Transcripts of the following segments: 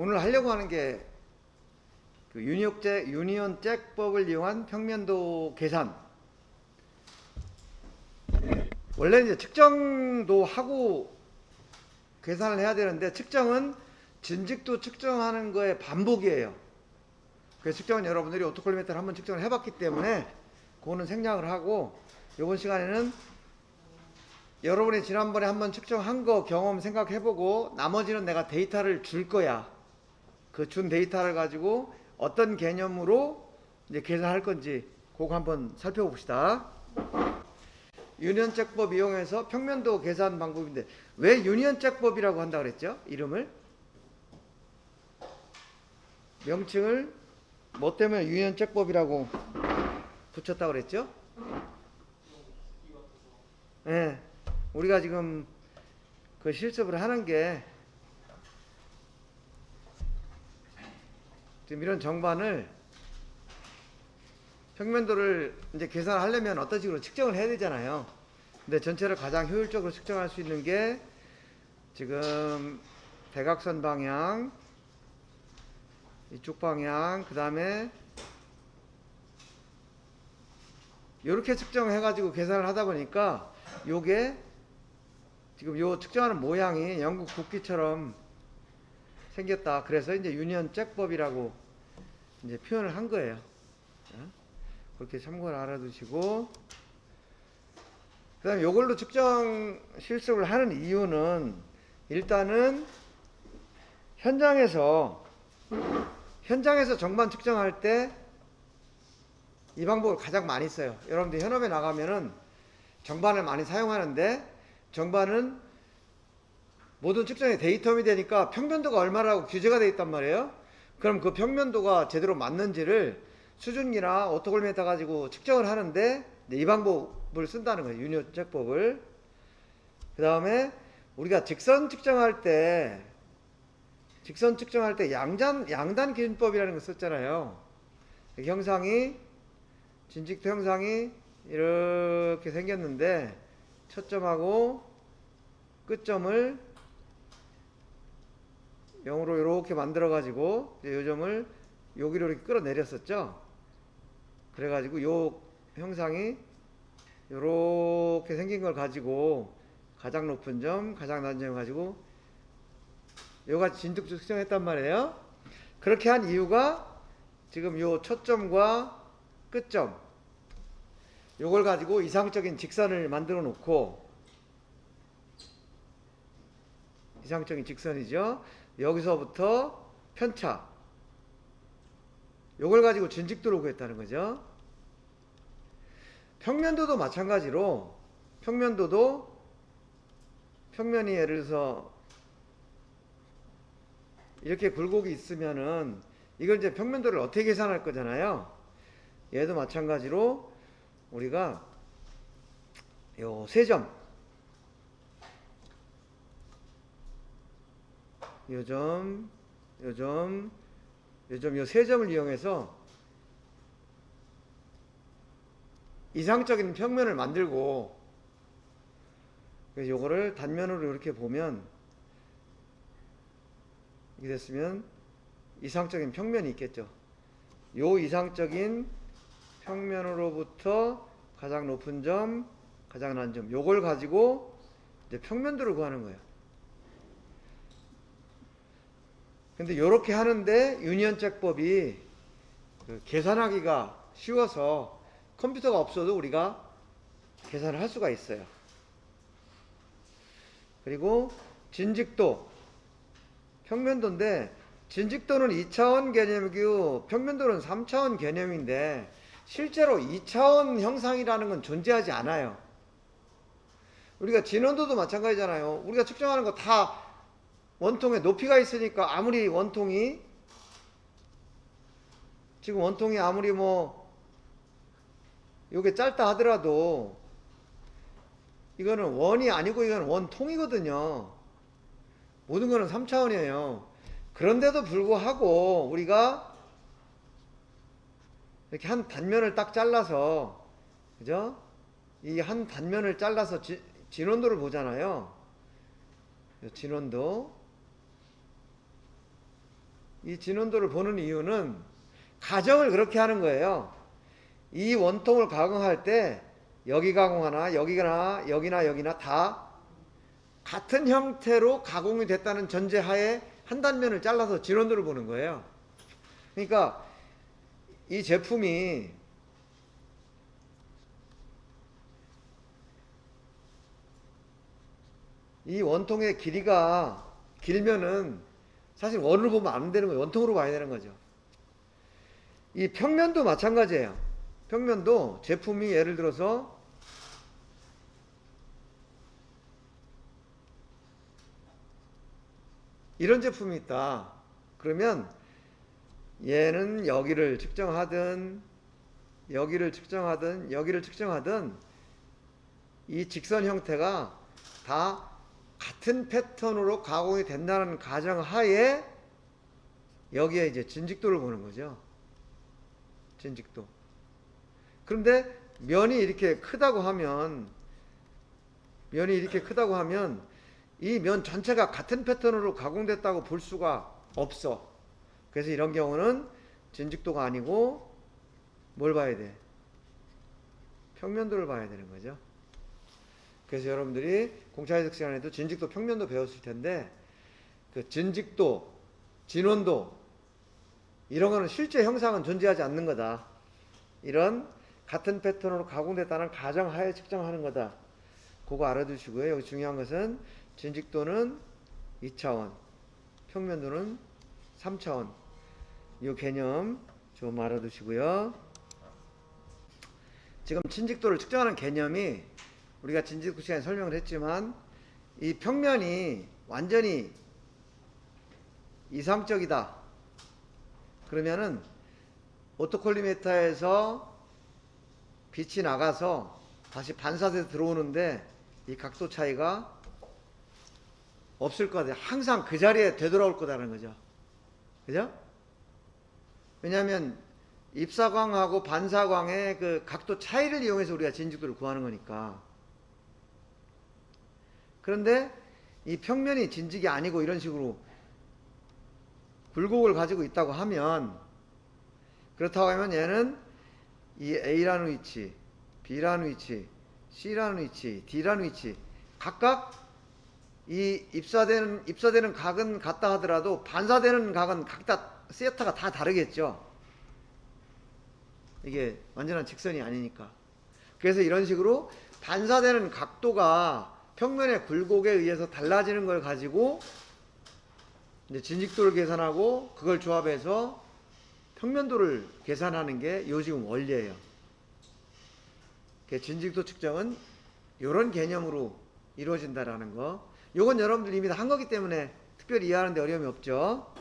오늘 하려고 하는 게 그 유니온 잭법을 이용한 평면도 계산. 원래 이제 측정도 하고 계산을 해야 되는데, 측정은 진직도 측정하는 거의 반복이에요. 그 측정은 여러분들이 오토콜리메터를 한번 측정을 해봤기 때문에 그거는 생략을 하고, 이번 시간에는 여러분이 지난번에 한번 측정한 거 경험 생각해보고, 나머지는 내가 데이터를 줄 거야. 그 준 데이터를 가지고 어떤 개념으로 이제 계산할 건지 그거 한번 살펴봅시다. 유니온잭법 이용해서 평면도 계산 방법인데, 왜 유니온잭법이라고 한다 그랬죠? 이름을, 명칭을 뭐 때문에 유니온잭법이라고 붙였다 그랬죠? 네, 우리가 지금 그 실습을 하는 게 지금 이런 정반을, 평면도를 이제 계산하려면 어떤 식으로 측정을 해야 되잖아요. 근데 전체를 가장 효율적으로 측정할 수 있는 게 지금 대각선 방향, 이쪽 방향, 그 다음에 이렇게 측정해 가지고 계산을 하다 보니까 요게 지금 요 측정하는 모양이 영국 국기처럼 생겼다. 그래서 이제 유니온 잭법이라고 이제 표현을 한 거예요. 그렇게 참고를 알아두시고, 그 다음에 이걸로 측정 실습을 하는 이유는, 일단은 현장에서 정반 측정할 때 이 방법을 가장 많이 써요. 여러분들 현업에 나가면은 정반을 많이 사용하는데, 정반은 모든 측정의 데이터이 되니까 평면도가 얼마라고 규제가 되어 있단 말이에요. 그럼 그 평면도가 제대로 맞는지를 수증기나 오토콜리메터 가지고 측정을 하는데, 이 방법을 쓴다는 거예요. 유니온 잭법을. 그 다음에 우리가 직선 측정할 때 양단 기준법이라는 걸 썼잖아요. 형상이, 진직도 형상이 이렇게 생겼는데, 초점하고 끝점을 0으로 이렇게 만들어 가지고 이 점을 여기로 이렇게 끌어내렸었죠. 그래 가지고 요 형상이 이렇게 생긴 걸 가지고 가장 높은 점, 가장 낮은 점 가지고 요같이 진득도 측정했단 말이에요. 그렇게 한 이유가, 지금 요 초점과 끝점, 요걸 가지고 이상적인 직선을 만들어 놓고, 이상적인 직선이죠. 여기서부터 편차, 요걸 가지고 진직도를 구했다는 거죠. 평면도도 마찬가지로, 평면이 예를 들어서 이렇게 굴곡이 있으면은 이걸 이제 평면도를 어떻게 계산할 거잖아요. 얘도 마찬가지로 우리가 요 세 점, 요 세 점을 이용해서 이상적인 평면을 만들고, 그래서 요거를 단면으로 이렇게 보면, 이렇게 됐으면 이상적인 평면이 있겠죠. 요 이상적인 평면으로부터 가장 높은 점, 가장 낮은 점, 요걸 가지고 이제 평면도를 구하는 거예요. 근데 요렇게 하는데 유니온 잭법이 계산하기가 쉬워서 컴퓨터가 없어도 우리가 계산을 할 수가 있어요. 그리고 진직도, 평면도인데, 진직도는 2차원 개념이고 평면도는 3차원 개념인데, 실제로 2차원 형상이라는 건 존재하지 않아요. 우리가 진원도도 마찬가지잖아요. 우리가 측정하는 거 다 원통에 높이가 있으니까, 아무리 원통이, 지금 원통이 아무리 뭐 요게 짧다 하더라도 이거는 원이 아니고 이거는 원통이거든요. 모든 거는 3차원이에요. 그런데도 불구하고 우리가 이렇게 한 단면을 딱 잘라서, 그죠? 이 한 단면을 잘라서 진원도를 보잖아요. 진원도. 이 진원도를 보는 이유는 가정을 그렇게 하는 거예요. 이 원통을 가공할 때 여기 가공하나 여기나 여기나 여기나 다 같은 형태로 가공이 됐다는 전제하에 한 단면을 잘라서 진원도를 보는 거예요. 그러니까 이 제품이 이 원통의 길이가 길면은 사실 원을 보면 안 되는 거예요. 원통으로 봐야 되는 거죠. 이 평면도 마찬가지예요. 평면도 제품이 예를 들어서 이런 제품이 있다. 그러면 얘는 여기를 측정하든 여기를 측정하든 여기를 측정하든 이 직선 형태가 다 같은 패턴으로 가공이 된다는 가정하에 여기에 이제 진직도를 보는 거죠. 진직도. 그런데 면이 이렇게 크다고 하면 이 면 전체가 같은 패턴으로 가공됐다고 볼 수가 없어. 그래서 이런 경우는 진직도가 아니고 뭘 봐야 돼? 평면도를 봐야 되는 거죠. 그래서 여러분들이 공차이석 시간에도 진직도, 평면도 배웠을 텐데 그 진직도, 진원도 이런 거는 실제 형상은 존재하지 않는 거다. 이런 같은 패턴으로 가공됐다는 가정하에 측정하는 거다. 그거 알아두시고요. 여기 중요한 것은 진직도는 2차원, 평면도는 3차원. 이 개념 좀 알아두시고요. 지금 진직도를 측정하는 개념이 우리가 진직도 시간에 설명을 했지만 이 평면이 완전히 이상적이다. 그러면은 오토콜리메터에서 빛이 나가서 다시 반사돼서 들어오는데 이 각도 차이가 없을 거다. 항상 그 자리에 되돌아올 거다라는 거죠. 그죠? 왜냐하면 입사광하고 반사광의 그 각도 차이를 이용해서 우리가 진직도를 구하는 거니까. 그런데 이 평면이 진직이 아니고 이런 식으로 굴곡을 가지고 있다고 하면, 그렇다고 하면 얘는 이 A라는 위치, B라는 위치, C라는 위치, D라는 위치 각각 이 입사되는 각은 같다 하더라도 반사되는 각은 각다 세타가 다 다르겠죠. 이게 완전한 직선이 아니니까. 그래서 이런 식으로 반사되는 각도가 평면의 굴곡에 의해서 달라지는 걸 가지고 이제 진직도를 계산하고 그걸 조합해서 평면도를 계산하는 게 요 지금 원리예요. 진직도 측정은 이런 개념으로 이루어진다라는 거. 요건 여러분들 이미 다 한 거기 때문에 특별히 이해하는데 어려움이 없죠.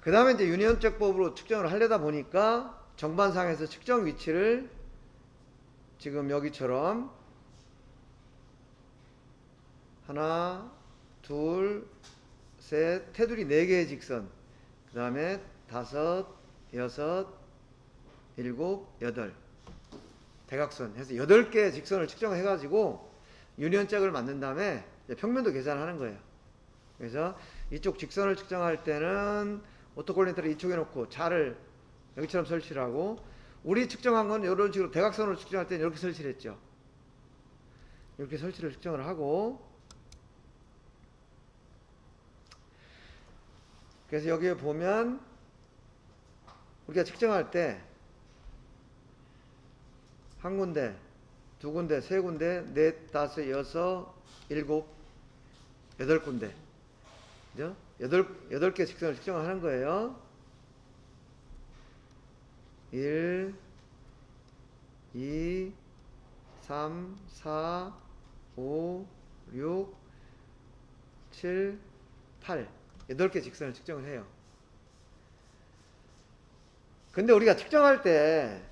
그 다음에 이제 유니온적 법으로 측정을 하려다 보니까 정반상에서 측정 위치를 지금 여기처럼 하나, 둘, 셋, 테두리 4개의 직선, 그 다음에 5, 6, 7, 8 대각선 해서 8개의 직선을 측정해 가지고 유니온짝을 만든 다음에 평면도 계산하는 거예요. 그래서 이쪽 직선을 측정할 때는 오토콜리메터를 이쪽에 놓고 자를 여기처럼 설치를 하고, 우리 측정한 건 이런 식으로 대각선으로 측정할 때는 이렇게 설치를 했죠. 이렇게 설치를 측정을 하고, 그래서 여기에 보면 우리가 측정할 때 한 군데, 두 군데, 세 군데, 넷, 다섯, 여섯, 일곱, 8군데. 그죠? 8개 직선을 측정을 하는 거예요. 1, 2, 3, 4, 5, 6, 7, 8. 8개 직선을 측정을 해요. 근데 우리가 측정할 때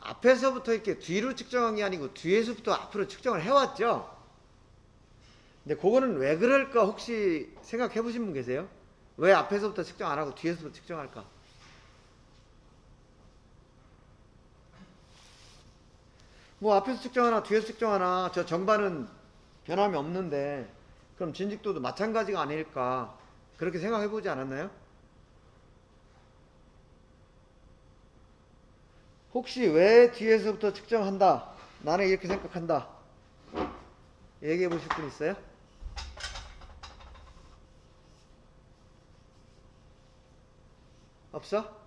앞에서부터 이렇게 뒤로 측정한 게 아니고 뒤에서부터 앞으로 측정을 해왔죠. 근데 그거는 왜 그럴까 혹시 생각해 보신 분 계세요? 왜 앞에서부터 측정 안 하고 뒤에서부터 측정할까? 뭐 앞에서 측정하나 뒤에서 측정하나 저 정반은 변함이 없는데 그럼 진직도도 마찬가지가 아닐까 그렇게 생각해 보지 않았나요? 혹시 왜 뒤에서부터 측정한다? 나는 이렇게 생각한다. 얘기해 보실 분 있어요? 없어?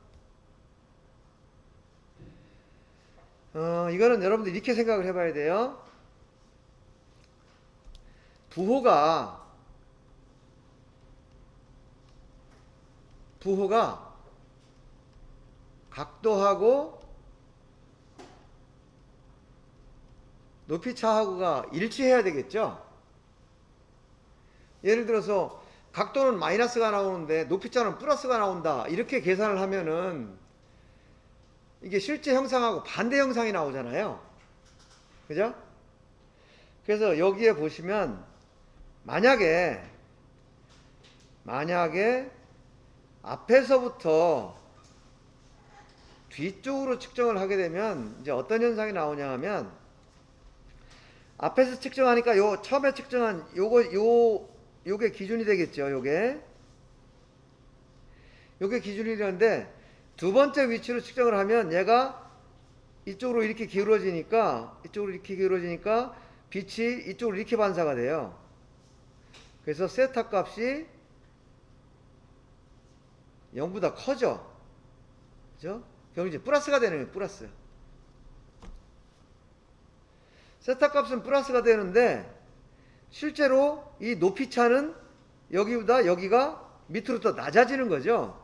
이거는 여러분들 이렇게 생각을 해봐야 돼요. 부호가 각도하고 높이차하고가 일치해야 되겠죠? 예를 들어서 각도는 마이너스가 나오는데 높이차는 플러스가 나온다. 이렇게 계산을 하면은 이게 실제 형상하고 반대 형상이 나오잖아요. 그죠? 그래서 여기에 보시면 만약에 앞에서부터 뒤쪽으로 측정을 하게 되면 이제 어떤 현상이 나오냐 하면 앞에서 측정하니까 처음에 측정한 요게 기준이 되겠죠. 요게 기준이 되는데 두 번째 위치로 측정을 하면 얘가 이쪽으로 이렇게 기울어지니까 빛이 이쪽으로 이렇게 반사가 돼요. 그래서 세타 값이 0보다 커져. 그죠? 그럼 이제 플러스가 되는 거예요. 플러스. 세타 값은 플러스가 되는데 실제로 이 높이차는 여기보다 여기가 밑으로 더 낮아지는 거죠.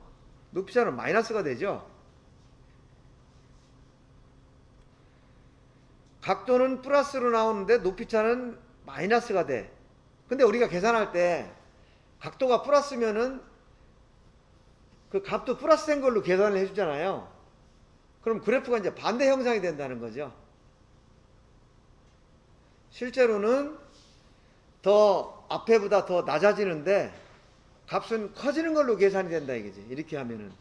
높이차는 마이너스가 되죠. 각도는 플러스로 나오는데 높이차는 마이너스가 돼. 근데 우리가 계산할 때 각도가 플러스면은 그 값도 플러스 된 걸로 계산을 해주잖아요. 그럼 그래프가 이제 반대 형상이 된다는 거죠. 실제로는 더 앞에보다 더 낮아지는데 값은 커지는 걸로 계산이 된다 이거지. 이렇게 하면은.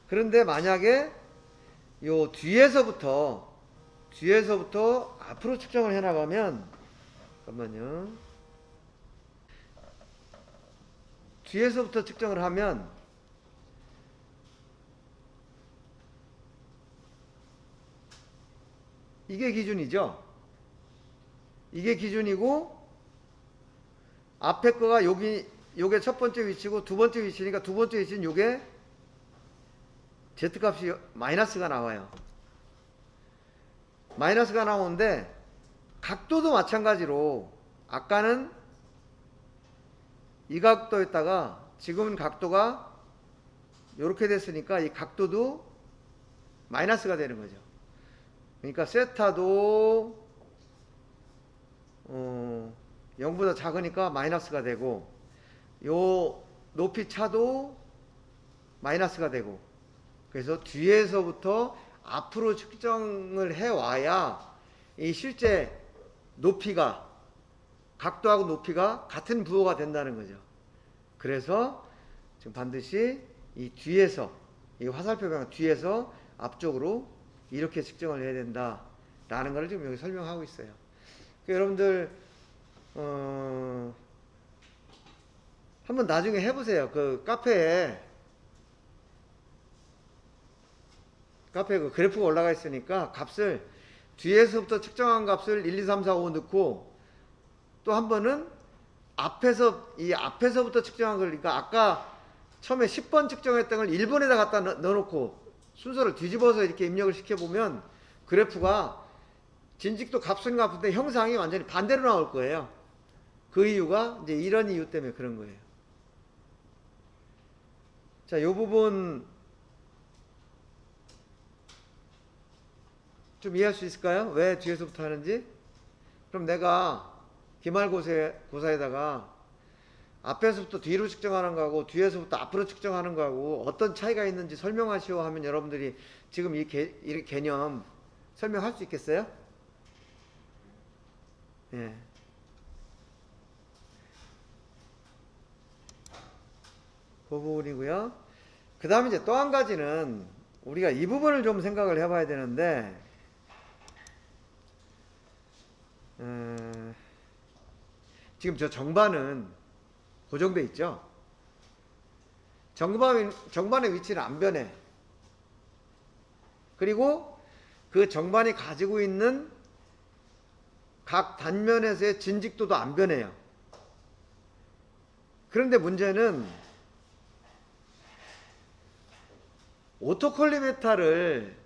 그런데 만약에 요 뒤에서부터 앞으로 측정을 해 나가면 잠깐만요. 뒤에서부터 측정을 하면 이게 기준이죠. 이게 기준이고 앞에 거가 요게 첫 번째 위치고 두 번째 위치니까 두 번째 위치는 요게 Z값이 마이너스가 나와요. 마이너스가 나오는데 각도도 마찬가지로 아까는 이 각도였다가 지금은 각도가 이렇게 됐으니까 이 각도도 마이너스가 되는 거죠. 그러니까 세타도 0보다 작으니까 마이너스가 되고 요 높이 차도 마이너스가 되고 그래서 뒤에서부터 앞으로 측정을 해와야 이 실제 높이가 각도하고 높이가 같은 부호가 된다는 거죠. 그래서 지금 반드시 이 뒤에서 이 화살표 방향 뒤에서 앞쪽으로 이렇게 측정을 해야 된다라는 걸 지금 여기 설명하고 있어요. 여러분들 한번 나중에 해보세요. 그 카페에 그 그래프가 올라가 있으니까 값을 뒤에서부터 측정한 값을 1, 2, 3, 4, 5 넣고 또 한 번은 앞에서부터 측정한 거니까 아까 처음에 10번 측정했던 걸 1번에다 갖다 넣어놓고 순서를 뒤집어서 이렇게 입력을 시켜보면 그래프가 진직도 값은 같은데 형상이 완전히 반대로 나올 거예요. 그 이유가 이제 이런 이유 때문에 그런 거예요. 자, 이 부분 좀 이해할 수 있을까요? 왜 뒤에서부터 하는지? 그럼 내가 기말고사에다가 앞에서부터 뒤로 측정하는 거하고 뒤에서부터 앞으로 측정하는 거하고 어떤 차이가 있는지 설명하시오 하면 여러분들이 지금 이 개념 설명할 수 있겠어요? 예. 그 부분이고요. 그 다음에 이제 또 한 가지는 우리가 이 부분을 좀 생각을 해봐야 되는데 지금 저 정반은 고정돼 있죠. 정반의 위치는 안 변해. 그리고 그 정반이 가지고 있는 각 단면에서의 진직도도 안 변해요. 그런데 문제는 오토콜리메타를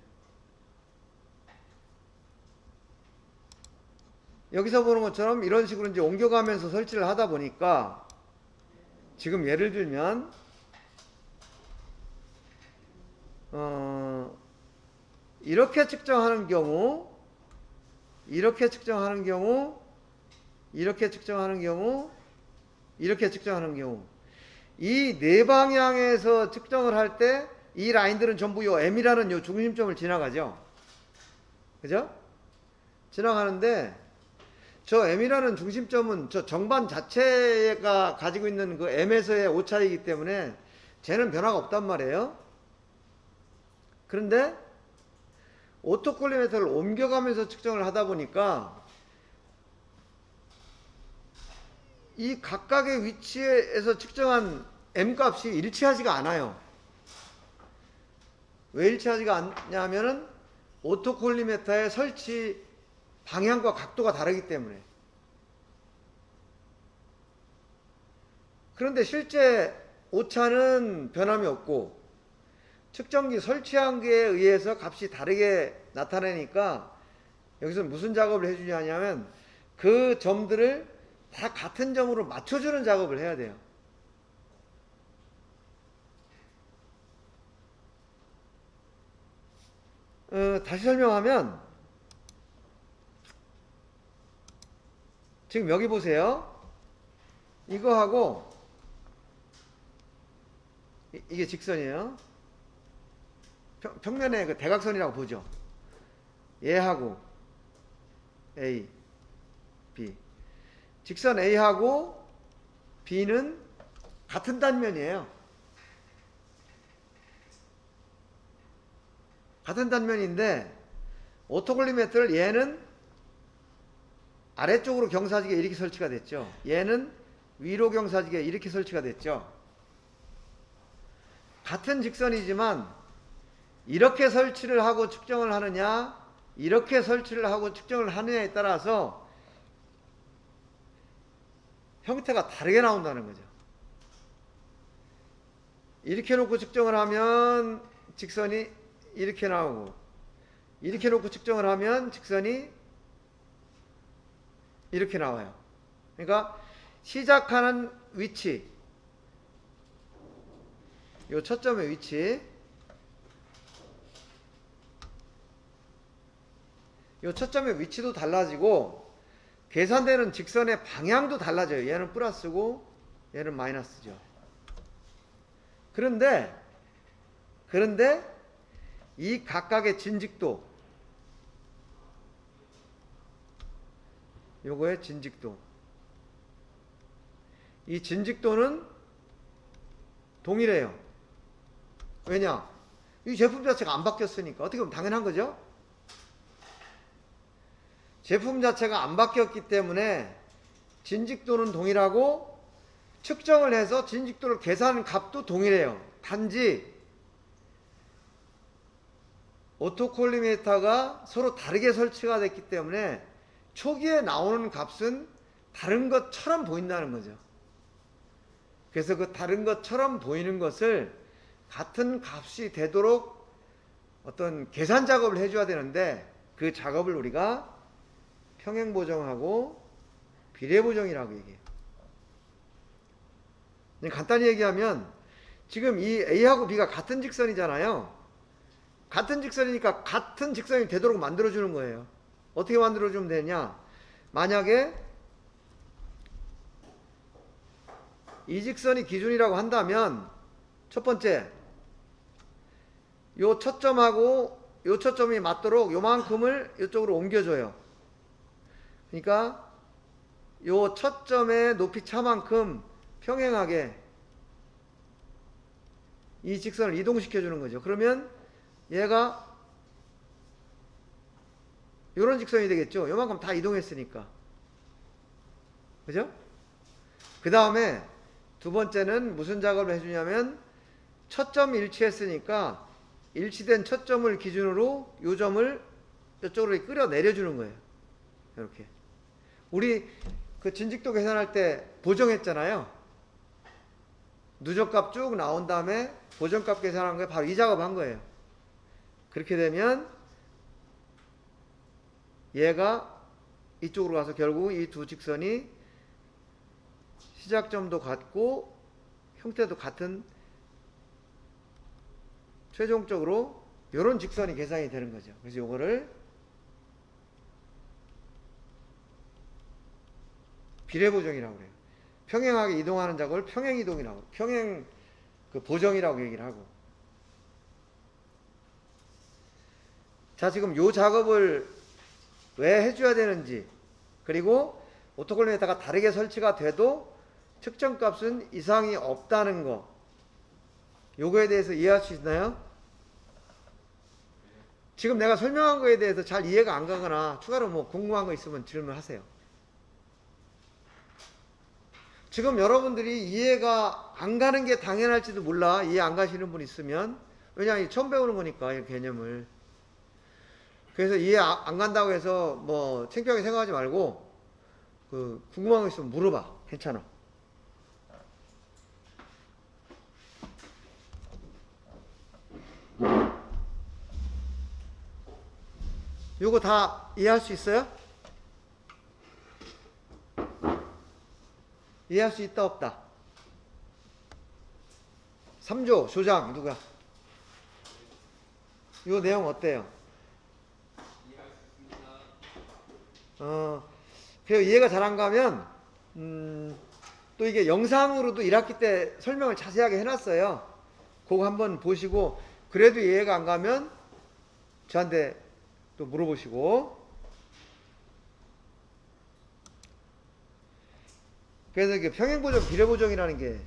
여기서 보는 것처럼 이런 식으로 이제 옮겨가면서 설치를 하다 보니까 지금 예를 들면 이렇게 측정하는 경우, 이렇게 측정하는 경우, 이렇게 측정하는 경우, 이렇게 측정하는 경우, 이 네 방향에서 측정을 할 때 이 라인들은 전부 요 M이라는 요 중심점을 지나가죠. 그죠? 지나가는데 저 M이라는 중심점은 저 정반 자체가 가지고 있는 그 M에서의 오차이기 때문에 쟤는 변화가 없단 말이에요. 그런데 오토콜리메터를 옮겨가면서 측정을 하다 보니까 이 각각의 위치에서 측정한 M 값이 일치하지가 않아요. 왜 일치하지가 않냐면은 오토콜리메터의 설치 방향과 각도가 다르기 때문에. 그런데 실제 오차는 변함이 없고 측정기 설치한 게 의해서 값이 다르게 나타내니까 여기서 무슨 작업을 해주냐면 그 점들을 다 같은 점으로 맞춰주는 작업을 해야 돼요. 다시 설명하면 지금 여기 보세요. 이거하고 이게 직선이에요. 평면의 그 대각선이라고 보죠. 얘하고 A, B. 직선 A하고 B는 같은 단면이에요. 같은 단면인데 오토콜리메터를 얘는 아래쪽으로 경사지게 이렇게 설치가 됐죠. 얘는 위로 경사지게 이렇게 설치가 됐죠. 같은 직선이지만 이렇게 설치를 하고 측정을 하느냐, 이렇게 설치를 하고 측정을 하느냐에 따라서 형태가 다르게 나온다는 거죠. 이렇게 놓고 측정을 하면 직선이 이렇게 나오고, 이렇게 놓고 측정을 하면 직선이 이렇게 나와요. 그러니까 시작하는 위치, 요 초점의 위치, 요 초점의 위치도 달라지고 계산되는 직선의 방향도 달라져요. 얘는 플러스고 얘는 마이너스죠. 그런데 이 각각의 진직도, 요거의 진직도, 이 진직도는 동일해요. 왜냐? 이 제품 자체가 안 바뀌었으니까. 어떻게 보면 당연한 거죠? 제품 자체가 안 바뀌었기 때문에 진직도는 동일하고 측정을 해서 진직도를 계산한 값도 동일해요. 단지 오토콜리메터가 서로 다르게 설치가 됐기 때문에 초기에 나오는 값은 다른 것처럼 보인다는 거죠. 그래서 그 다른 것처럼 보이는 것을 같은 값이 되도록 어떤 계산 작업을 해줘야 되는데 그 작업을 우리가 평행보정하고 비례보정이라고 얘기해요. 간단히 얘기하면 지금 이 A하고 B가 같은 직선이잖아요. 같은 직선이니까 같은 직선이 되도록 만들어주는 거예요. 어떻게 만들어주면 되냐? 만약에 이 직선이 기준이라고 한다면 첫 번째, 요 초점하고 요 초점이 맞도록 요만큼을 이쪽으로 옮겨줘요. 그러니까 요 초점의 높이 차만큼 평행하게 이 직선을 이동시켜 주는 거죠. 그러면 얘가 요런 직선이 되겠죠. 요만큼 다 이동했으니까. 그죠? 그 다음에 두 번째는 무슨 작업을 해주냐면 첫 점 일치했으니까 일치된 첫 점을 기준으로 요 점을 이쪽으로 끌어 내려주는 거예요. 이렇게 우리 그 진직도 계산할 때 보정했잖아요. 누적값 쭉 나온 다음에 보정값 계산한 거에 바로 이 작업한 거예요. 그렇게 되면 얘가 이쪽으로 가서 결국 이 두 직선이 시작점도 같고 형태도 같은 최종적으로 이런 직선이 계산이 되는 거죠. 그래서 요거를 비례보정이라고 그래요. 평행하게 이동하는 작업을 평행이동이라고, 평행 그 보정이라고 얘기를 하고. 자, 지금 요 작업을 왜 해줘야 되는지, 그리고 오토콜리메이터가 다르게 설치가 돼도 측정값은 이상이 없다는 거, 요거에 대해서 이해할 수 있나요? 지금 내가 설명한 거에 대해서 잘 이해가 안 가거나 추가로 뭐 궁금한 거 있으면 질문하세요. 지금 여러분들이 이해가 안 가는 게 당연할지도 몰라. 이해 안 가시는 분 있으면. 왜냐하면 처음 배우는 거니까, 이 개념을. 그래서 이해 안 간다고 해서 뭐 창피하게 생각하지 말고 그 궁금한 거 있으면 물어봐. 괜찮아. 요거 다 이해할 수 있어요? 이해할 수 있다 없다? 3조 조장 누가? 요 내용 어때요? 그래요. 이해가 잘 안 가면 또 이게 영상으로도 1학기 때 설명을 자세하게 해놨어요. 그거 한번 보시고 그래도 이해가 안 가면 저한테 또 물어보시고. 그래서 이게 평행보정, 비례보정이라는 게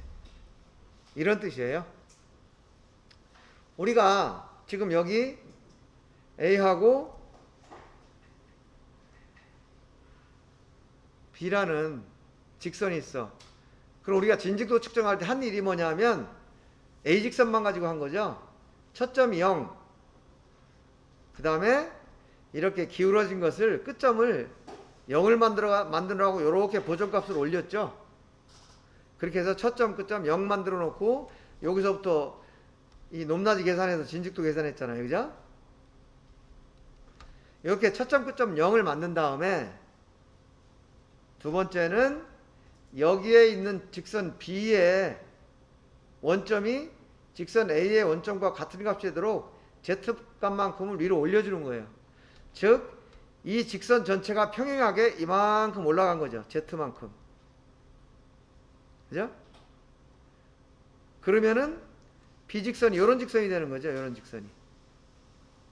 이런 뜻이에요. 우리가 지금 여기 A하고 B라는 직선이 있어. 그럼 우리가 진직도 측정할 때 한 일이 뭐냐면 A 직선만 가지고 한 거죠. 첫 점이 0. 그 다음에 이렇게 기울어진 것을 끝점을 0을 만들어가고 이렇게 보정값을 올렸죠. 그렇게 해서 첫 점, 끝점 0 만들어 놓고 여기서부터 이 높낮이 계산해서 진직도 계산했잖아요. 그죠? 이렇게 첫 점, 끝점 0을 만든 다음에 두 번째는 여기에 있는 직선 B의 원점이 직선 A의 원점과 같은 값이 되도록 Z값만큼을 위로 올려주는 거예요. 즉, 이 직선 전체가 평행하게 이만큼 올라간 거죠. Z만큼. 그죠? 그러면은 B직선이 요런 직선이 되는 거죠. 요런 직선이.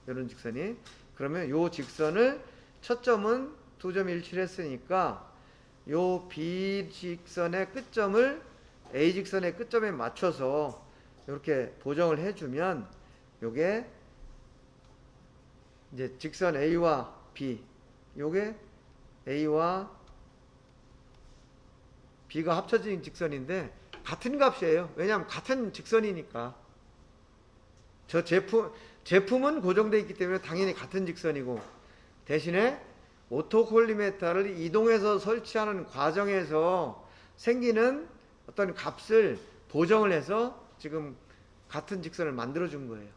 요런 직선이. 그러면 요 직선을 첫 점은 두 점이 일치를 했으니까 요 B직선의 끝점을 A직선의 끝점에 맞춰서 이렇게 보정을 해주면 요게 이제 직선 A와 B, 요게 A와 B가 합쳐진 직선인데 같은 값이에요. 왜냐하면 같은 직선이니까. 저 제품은 고정되어 있기 때문에 당연히 같은 직선이고, 대신에 오토콜리메터를 이동해서 설치하는 과정에서 생기는 어떤 값을 보정을 해서 지금 같은 직선을 만들어 준 거예요.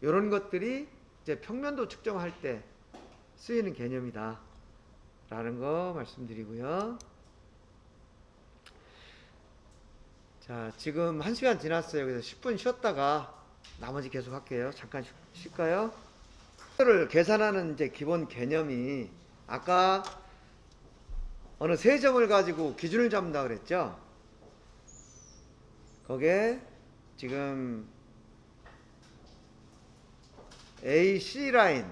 이런 것들이 이제 평면도 측정할 때 쓰이는 개념이다 라는 거 말씀드리고요. 자, 지금 1시간 지났어요. 그래서 10분 쉬었다가 나머지 계속 할게요. 잠깐 쉴까요? 를 계산하는 이제 기본 개념이 아까 어느 세 점을 가지고 기준을 잡는다 그랬죠? 거기에 지금 AC 라인,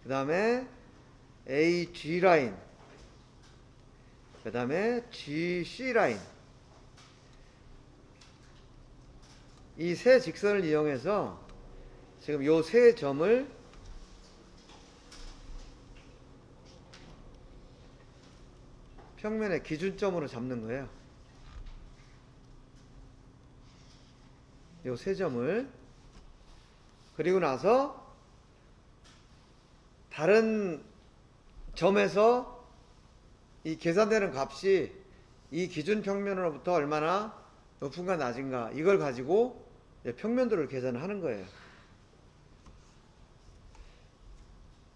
그 다음에 AG 라인, 그 다음에 GC 라인, 이 세 직선을 이용해서 지금 요 세 점을 평면의 기준점으로 잡는 거예요. 요 세 점을. 그리고 나서 다른 점에서 이 계산되는 값이 이 기준 평면으로부터 얼마나 높은가 낮은가 이걸 가지고 평면도를 계산하는 거예요.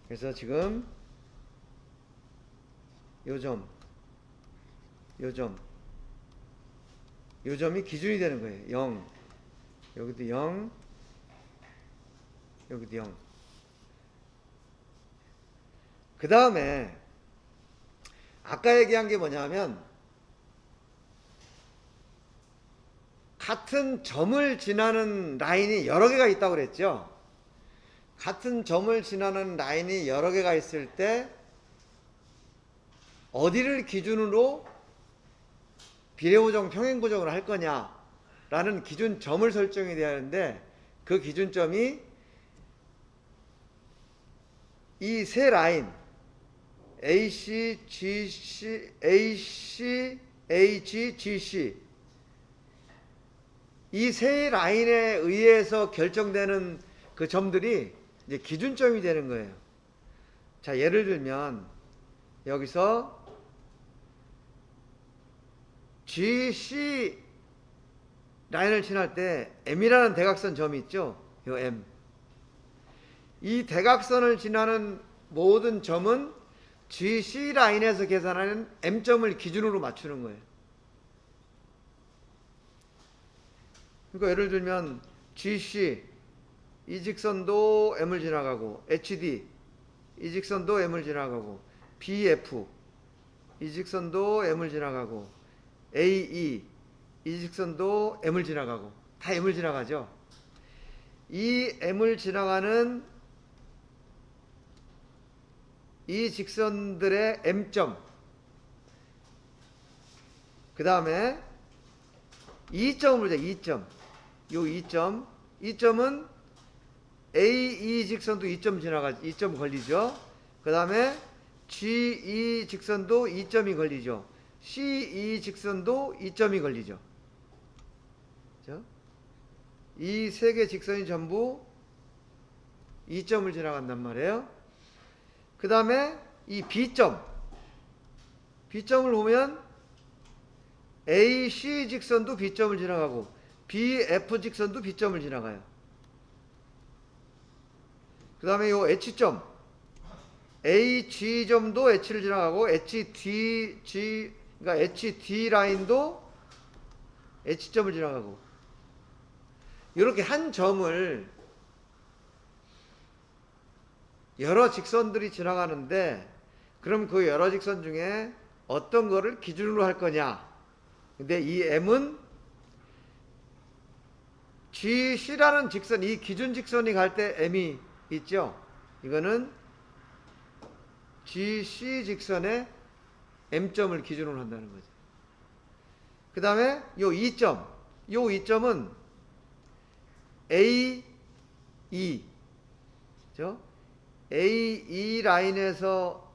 그래서 지금 요 점, 요 점이 기준이 되는 거예요. 0, 여기도 0, 여기도 0. 그 다음에 아까 얘기한 게 뭐냐면 같은 점을 지나는 라인이 여러 개가 있다고 그랬죠. 같은 점을 지나는 라인이 여러 개가 있을 때 어디를 기준으로 비례고정 평행고정을 할 거냐라는 기준점을 설정이 되어야 하는데 그 기준점이 이 세 라인 AC, GC, AC, AG, GC 이 세 라인에 의해서 결정되는 그 점들이 이제 기준점이 되는 거예요. 자, 예를 들면 여기서 GC 라인을 지날 때 M이라는 대각선 점이 있죠. 요 M. 이 대각선을 지나는 모든 점은 GC 라인에서 계산하는 M점을 기준으로 맞추는 거예요. 그러니까 예를 들면 GC 이 직선도 M을 지나가고 HD 이 직선도 M을 지나가고 BF 이 직선도 M을 지나가고 AE 이 직선도 M을 지나가고 다 M을 지나가죠. 이 M을 지나가는 이 직선들의 M점 그 다음에 2점을 보자. 2점 요 2점 이 점은 AE 직선도 2점 걸리죠. 그 다음에 GE 직선도 2점이 걸리죠. CE 직선도 2점이 걸리죠. 이 세 개 직선이 전부 2점을 지나간단 말이에요. 그 다음에 이 B점을 보면 AC 직선도 B점을 지나가고 BF 직선도 B점을 지나가요. 그 다음에 요 H점 HG점도 H를 지나가고 그러니까 HD 라인도 H점을 지나가고 이렇게 한 점을 여러 직선들이 지나가는데 그럼 그 여러 직선 중에 어떤 거를 기준으로 할 거냐. 근데 이 M은 GC라는 직선, 이 기준 직선이 갈 때 M이 있죠. 이거는 GC 직선의 M점을 기준으로 한다는 거죠. 그 다음에 요 2점은 AE 그죠? AE 라인에서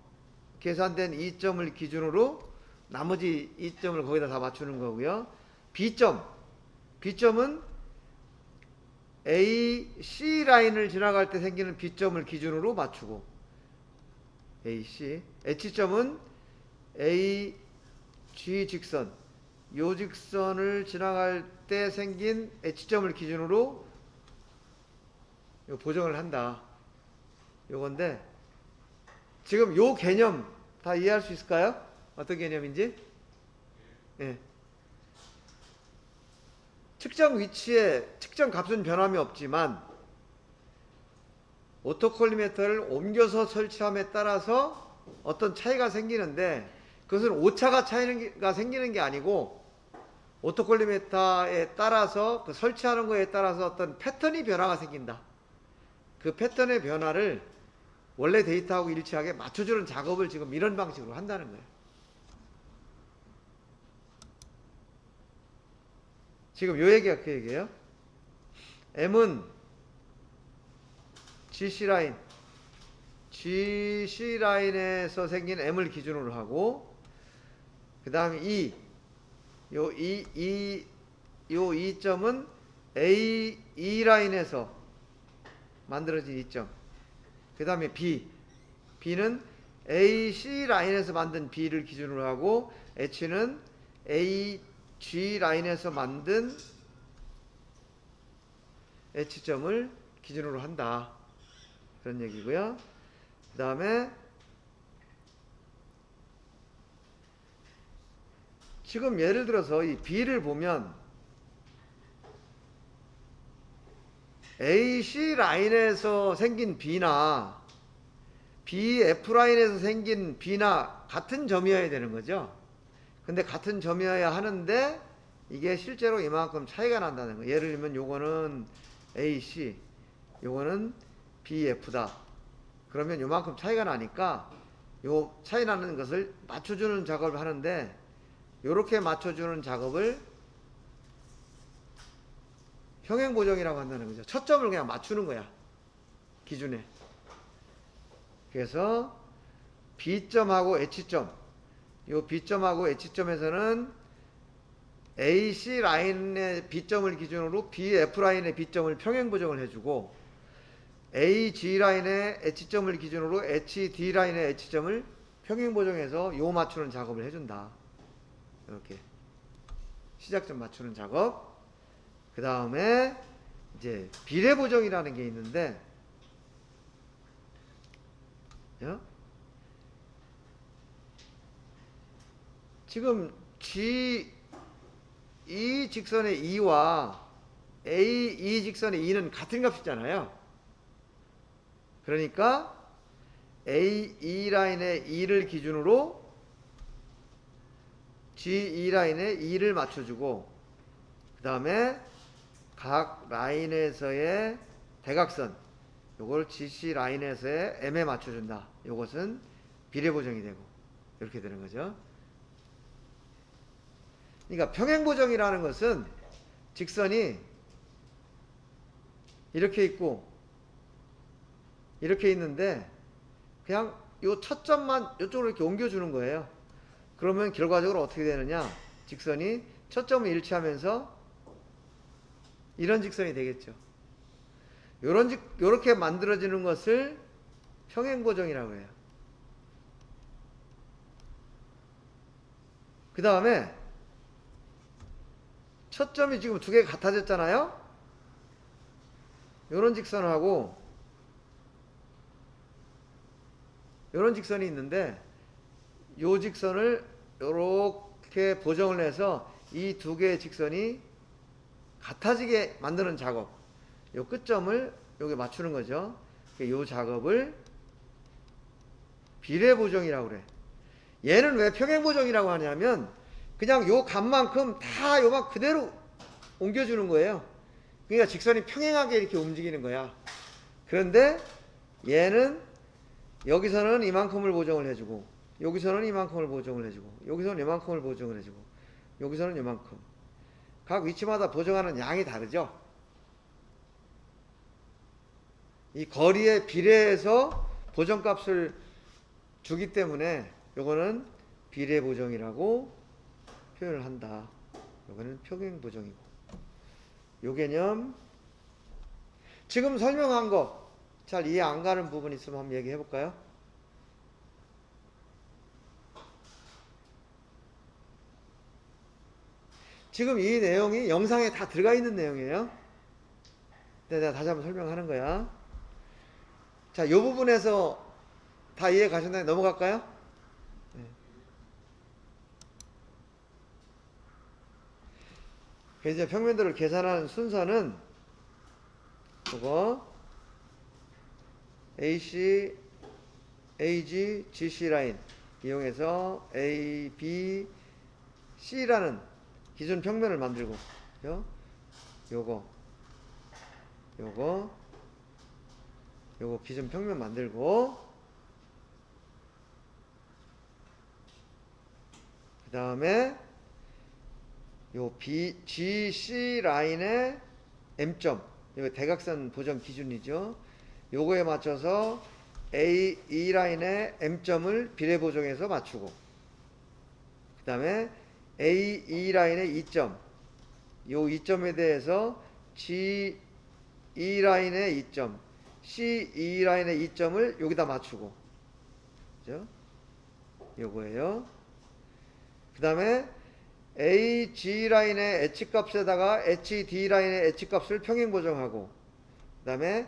계산된 2점을 기준으로 나머지 2점을 거기다 다 맞추는 거고요. B점은 AC 라인을 지나갈 때 생기는 B점을 기준으로 맞추고 AC, H점은 AG 직선, 요 직선을 지나갈 때 생긴 H점을 기준으로 보정을 한다. 요건데 지금 요 개념 다 이해할 수 있을까요? 어떤 개념인지? 예. 측정 위치에 측정 값은 변함이 없지만 오토콜리메터를 옮겨서 설치함에 따라서 어떤 차이가 생기는데 그것은 오차가 차이가 생기는 게 아니고 오토콜리메터에 따라서 그 설치하는 거에 따라서 어떤 패턴이 변화가 생긴다. 그 패턴의 변화를 원래 데이터하고 일치하게 맞춰주는 작업을 지금 이런 방식으로 한다는 거예요. 지금 요 얘기가 그 얘기예요. M은 GC 라인에서 생긴 M을 기준으로 하고 그 다음에 요 요 2점은 E 라인에서 만들어진 2점. 그 다음에 B는 AC 라인에서 만든 B를 기준으로 하고, H는 AG 라인에서 만든 H점을 기준으로 한다. 그런 얘기고요. 그 다음에 지금 예를 들어서 이 B를 보면 AC 라인에서 생긴 B나 BF 라인에서 생긴 B나 같은 점이어야 되는 거죠. 근데 같은 점이어야 하는데 이게 실제로 이만큼 차이가 난다는 거. 예를 들면 요거는 AC, 요거는 BF다. 그러면 요만큼 차이가 나니까 요 차이 나는 것을 맞춰주는 작업을 하는데, 요렇게 맞춰주는 작업을 평행보정이라고 한다는 거죠. 초점을 그냥 맞추는 거야, 기준에. 그래서 B점하고 H점, 요 B점하고 H점에서는 AC 라인의 B점을 기준으로 BF 라인의 B점을 평행보정을 해주고, AG 라인의 H점을 기준으로 HD 라인의 H점을 평행보정해서 요 맞추는 작업을 해준다. 이렇게 시작점 맞추는 작업. 그 다음에 이제 비례보정이라는 게 있는데, 지금 이 직선의 2와 이 직선의 2는 같은 값이잖아요. 그러니까 E 라인의 2를 기준으로 G 라인의 2를 맞춰주고, 그 다음에 각 라인에서의 대각선, 요걸 GC 라인에서의 M에 맞춰준다. 요것은 비례보정이 되고, 이렇게 되는 거죠. 그러니까 평행보정이라는 것은 직선이 이렇게 있고 이렇게 있는데 그냥 요 첫 점만 이쪽으로 이렇게 옮겨주는 거예요. 그러면 결과적으로 어떻게 되느냐? 직선이 첫 점을 일치하면서 이런 직선이 되겠죠. 요렇게 만들어지는 것을 평행보정이라고 해요. 그 다음에 첫 점이 지금 두 개가 같아졌잖아요. 요런 직선하고 요런 직선이 있는데, 요 직선을 요렇게 보정을 해서 이 두 개의 직선이 같아지게 만드는 작업, 요 끝점을 여기 맞추는 거죠. 요 작업을 비례보정이라고 그래. 얘는 왜 평행보정이라고 하냐면 그냥 요 값만큼 다 요만 그대로 옮겨주는 거예요. 그러니까 직선이 평행하게 이렇게 움직이는 거야. 그런데 얘는 여기서는 이만큼을 보정을 해주고, 여기서는 이만큼을 보정을 해주고, 여기서는 이만큼을 보정을 해주고, 여기서는 이만큼. 각 위치마다 보정하는 양이 다르죠. 이 거리에 비례해서 보정값을 주기 때문에 요거는 비례보정이라고 표현을 한다. 요거는 평행보정이고. 요 개념 지금 설명한 거 잘 이해 안 가는 부분 있으면 한번 얘기해 볼까요? 지금 이 내용이 영상에 다 들어가 있는 내용이에요. 내가 다시 한번 설명하는 거야. 자, 요 부분에서 다 이해 가셨나요? 넘어갈까요? 네. 그래서 이제 평면도를 계산하는 순서는 이거 AC, AG, GC 라인 이용해서 A, B, C라는 기준 평면을 만들고, 요거 기준 평면 만들고, 그 다음에 요 GC 라인의 M점, 이거 대각선 보정 기준이죠. 요거에 맞춰서 E 라인의 M점을 비례보정해서 맞추고, 그 그 다음에 AE 라인의 2점, 요 2점에 대해서 GE 라인의 2점, CE 라인의 2점을 여기다 맞추고, 그죠? 요거예요. 그 다음에 AG 라인의 H 값에다가 HD 라인의 H 값을 평행 보정하고, 그 다음에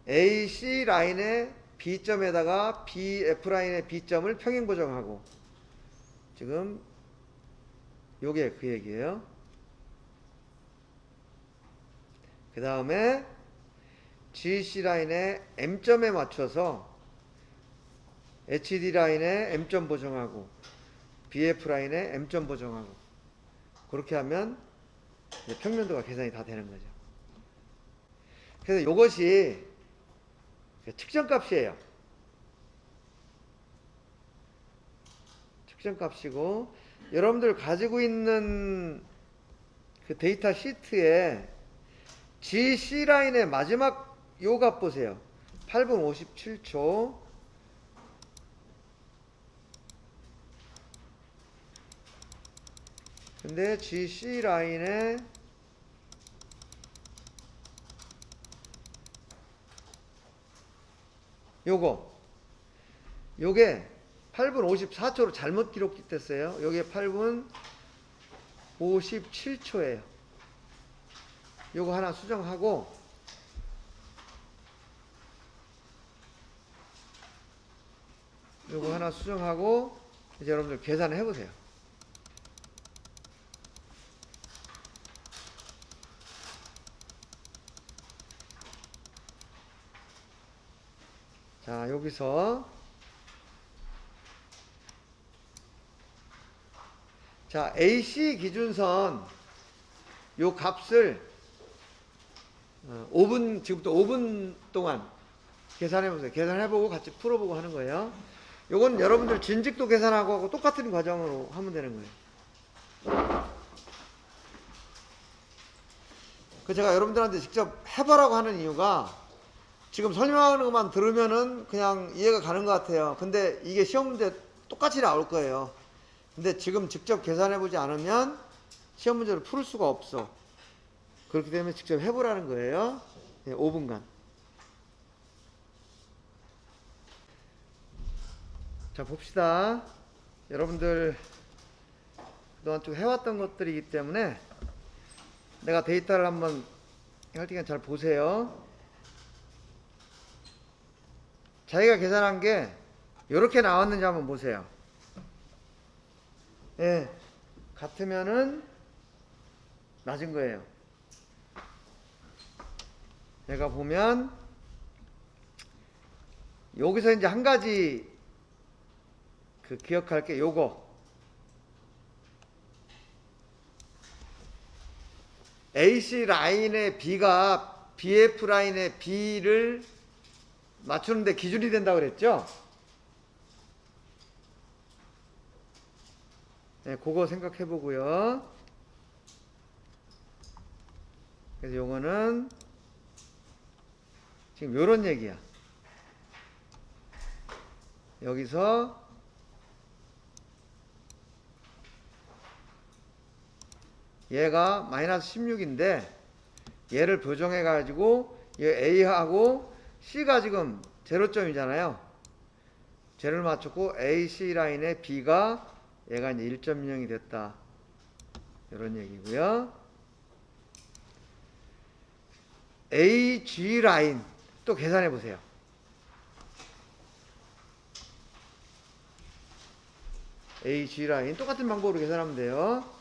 AC 라인의 B점에다가 BF 라인의 B점을 평행 보정하고, 지금 요게 그 얘기예요. 그 다음에 GC 라인의 M점에 맞춰서 HD 라인의 M점 보정하고 BF 라인의 M점 보정하고, 그렇게 하면 이제 평면도가 계산이 다 되는 거죠. 그래서 이것이 측정값이에요. 측정값이고, 여러분들 가지고 있는 그 데이터 시트에 GC 라인의 마지막 요 값 보세요. 8분 57초. 근데 GC 라인에 요게 8분 54초로 잘못 기록됐어요. 요게 8분 57초예요. 요거 하나 수정하고, 이제 여러분들 계산을 해보세요. 자, 여기서 자, AC 기준선 요 값을 5분, 지금부터 5분 동안 계산해보세요. 계산해보고 같이 풀어보고 하는 거예요. 요건 여러분들 진직도 계산하고 똑같은 과정으로 하면 되는 거예요. 그 제가 여러분들한테 직접 해보라고 하는 이유가, 지금 설명하는 것만 들으면은 그냥 이해가 가는 것 같아요. 근데 이게 시험 문제 똑같이 나올 거예요. 근데 지금 직접 계산해보지 않으면 시험 문제를 풀 수가 없어. 그렇기 때문에 직접 해보라는 거예요. 5분간. 자, 봅시다. 여러분들 그동안 쭉 해왔던 것들이기 때문에 내가 데이터를 한번 할 테니까 잘 보세요. 자기가 계산한 게 이렇게 나왔는지 한번 보세요. 예, 같으면은 맞은 거예요. 내가 보면 여기서 이제 한 가지 그 기억할 게 요거, AC 라인의 B가 BF 라인의 B를 맞추는데 기준이 된다고 그랬죠? 네, 그거 생각해 보고요. 그래서 요거는 지금 요런 얘기야. 여기서 얘가 마이너스 16인데 얘를 보정해 가지고 얘 A하고 C가 지금 제로점이잖아요. 제를 맞췄고 AC 라인의 B가 얘가 이제 1.0이 됐다. 이런 얘기고요. AG 라인 또 계산해 보세요. AG 라인 똑같은 방법으로 계산하면 돼요.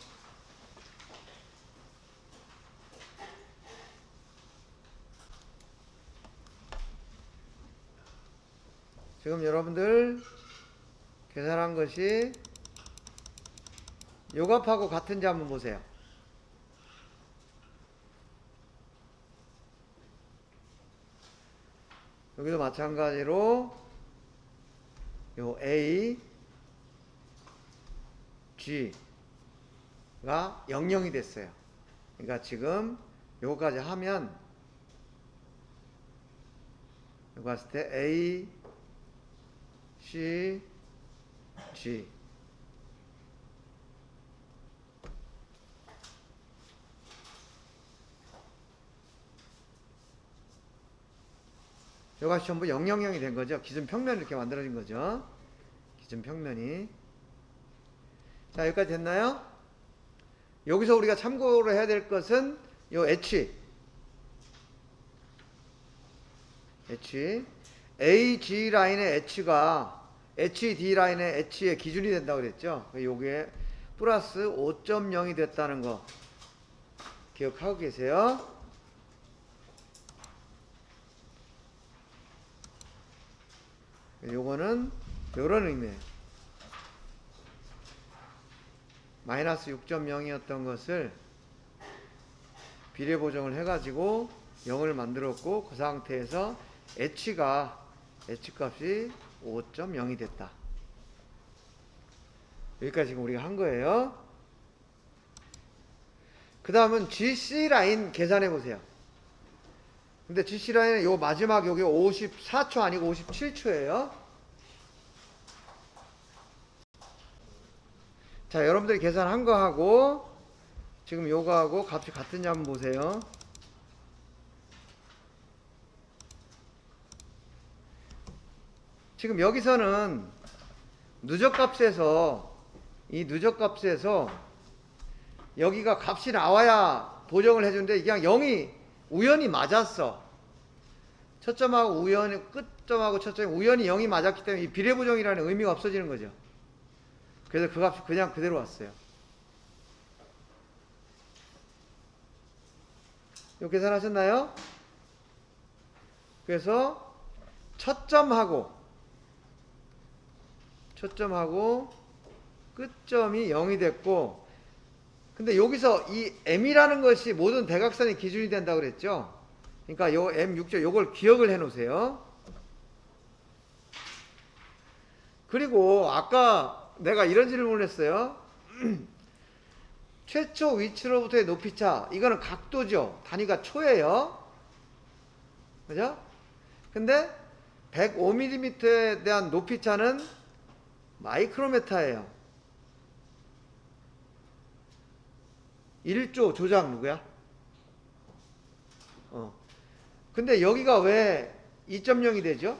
지금 여러분들 계산한 것이 요 값하고 같은지 한번 보세요. 여기도 마찬가지로 요 A, G가 00이 됐어요. 그러니까 지금 요거까지 하면 요거 봤을 때 A, C, G 이것이 전부 000이 된 거죠. 기준평면이 이렇게 만들어진 거죠. 기준평면이. 자, 여기까지 됐나요? 여기서 우리가 참고로 해야 될 것은 요 H. AG 라인의 H가 HD 라인의 H의 기준이 된다고 그랬죠. 요게 플러스 5.0이 됐다는 거 기억하고 계세요? 요거는 요런 의미예요. 마이너스 6.0이었던 것을 비례 보정을 해가지고 0을 만들었고, 그 상태에서 H 값이 5.0이 됐다. 여기까지 지금 우리가 한 거예요. 그 다음은 GC 라인 계산해 보세요. 근데 GC 라인은 요 마지막 여기 54초 아니고 57초예요. 자, 여러분들이 계산한 거하고 지금 요거하고 값이 같은지 한번 보세요. 지금 여기서는 누적값에서 이 누적값에서 여기가 값이 나와야 보정을 해주는데 그냥 0이 우연히 맞았어. 초점하고 우연히 끝점하고 초점이 우연히 0이 맞았기 때문에 이 비례보정이라는 의미가 없어지는 거죠. 그래서 그 값이 그냥 그대로 왔어요. 이거 계산하셨나요? 그래서 초점하고 끝점이 0이 됐고, 근데 여기서 이 m이라는 것이 모든 대각선의 기준이 된다고 그랬죠. 그러니까 요 m6점 요걸 기억을 해 놓으세요. 그리고 아까 내가 이런 질문을 했어요. 최초 위치로부터의 높이차, 이거는 각도죠. 단위가 초예요. 그죠? 근데 105mm에 대한 높이차는 마이크로메타예요. 1조 조작 누구야? 근데 여기가 왜 2.0이 되죠?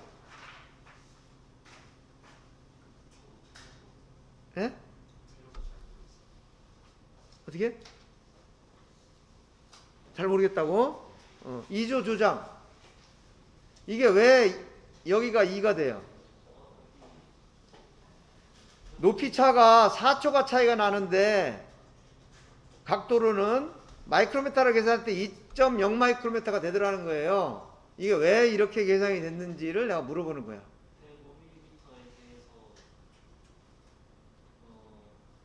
예? 어떻게? 잘 모르겠다고? 2조 조작. 이게 왜 여기가 2가 돼요? 높이 차가 4초가 차이가 나는데 각도로는 마이크로메타를 계산할 때 2.0 마이크로메타가 되더라는 거예요. 이게 왜 이렇게 계산이 됐는지를 내가 물어보는 거야. 105mm에 대해서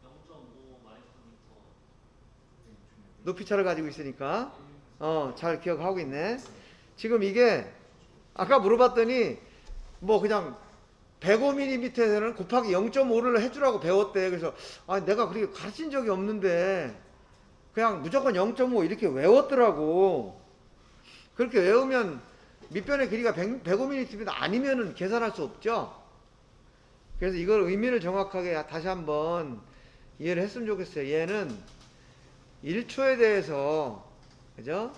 0.5 마이크로미터 높이차를 가지고 있으니까 잘 기억하고 있네. 지금 이게 아까 물어봤더니 뭐 그냥 105mm에서는 곱하기 0.5를 해주라고 배웠대. 그래서 내가 그렇게 가르친 적이 없는데 그냥 무조건 0.5 이렇게 외웠더라고. 그렇게 외우면 밑변의 길이가 105mm면 아니면은 계산할 수 없죠. 그래서 이걸 의미를 정확하게 다시 한번 이해를 했으면 좋겠어요. 얘는 1초에 대해서, 그죠?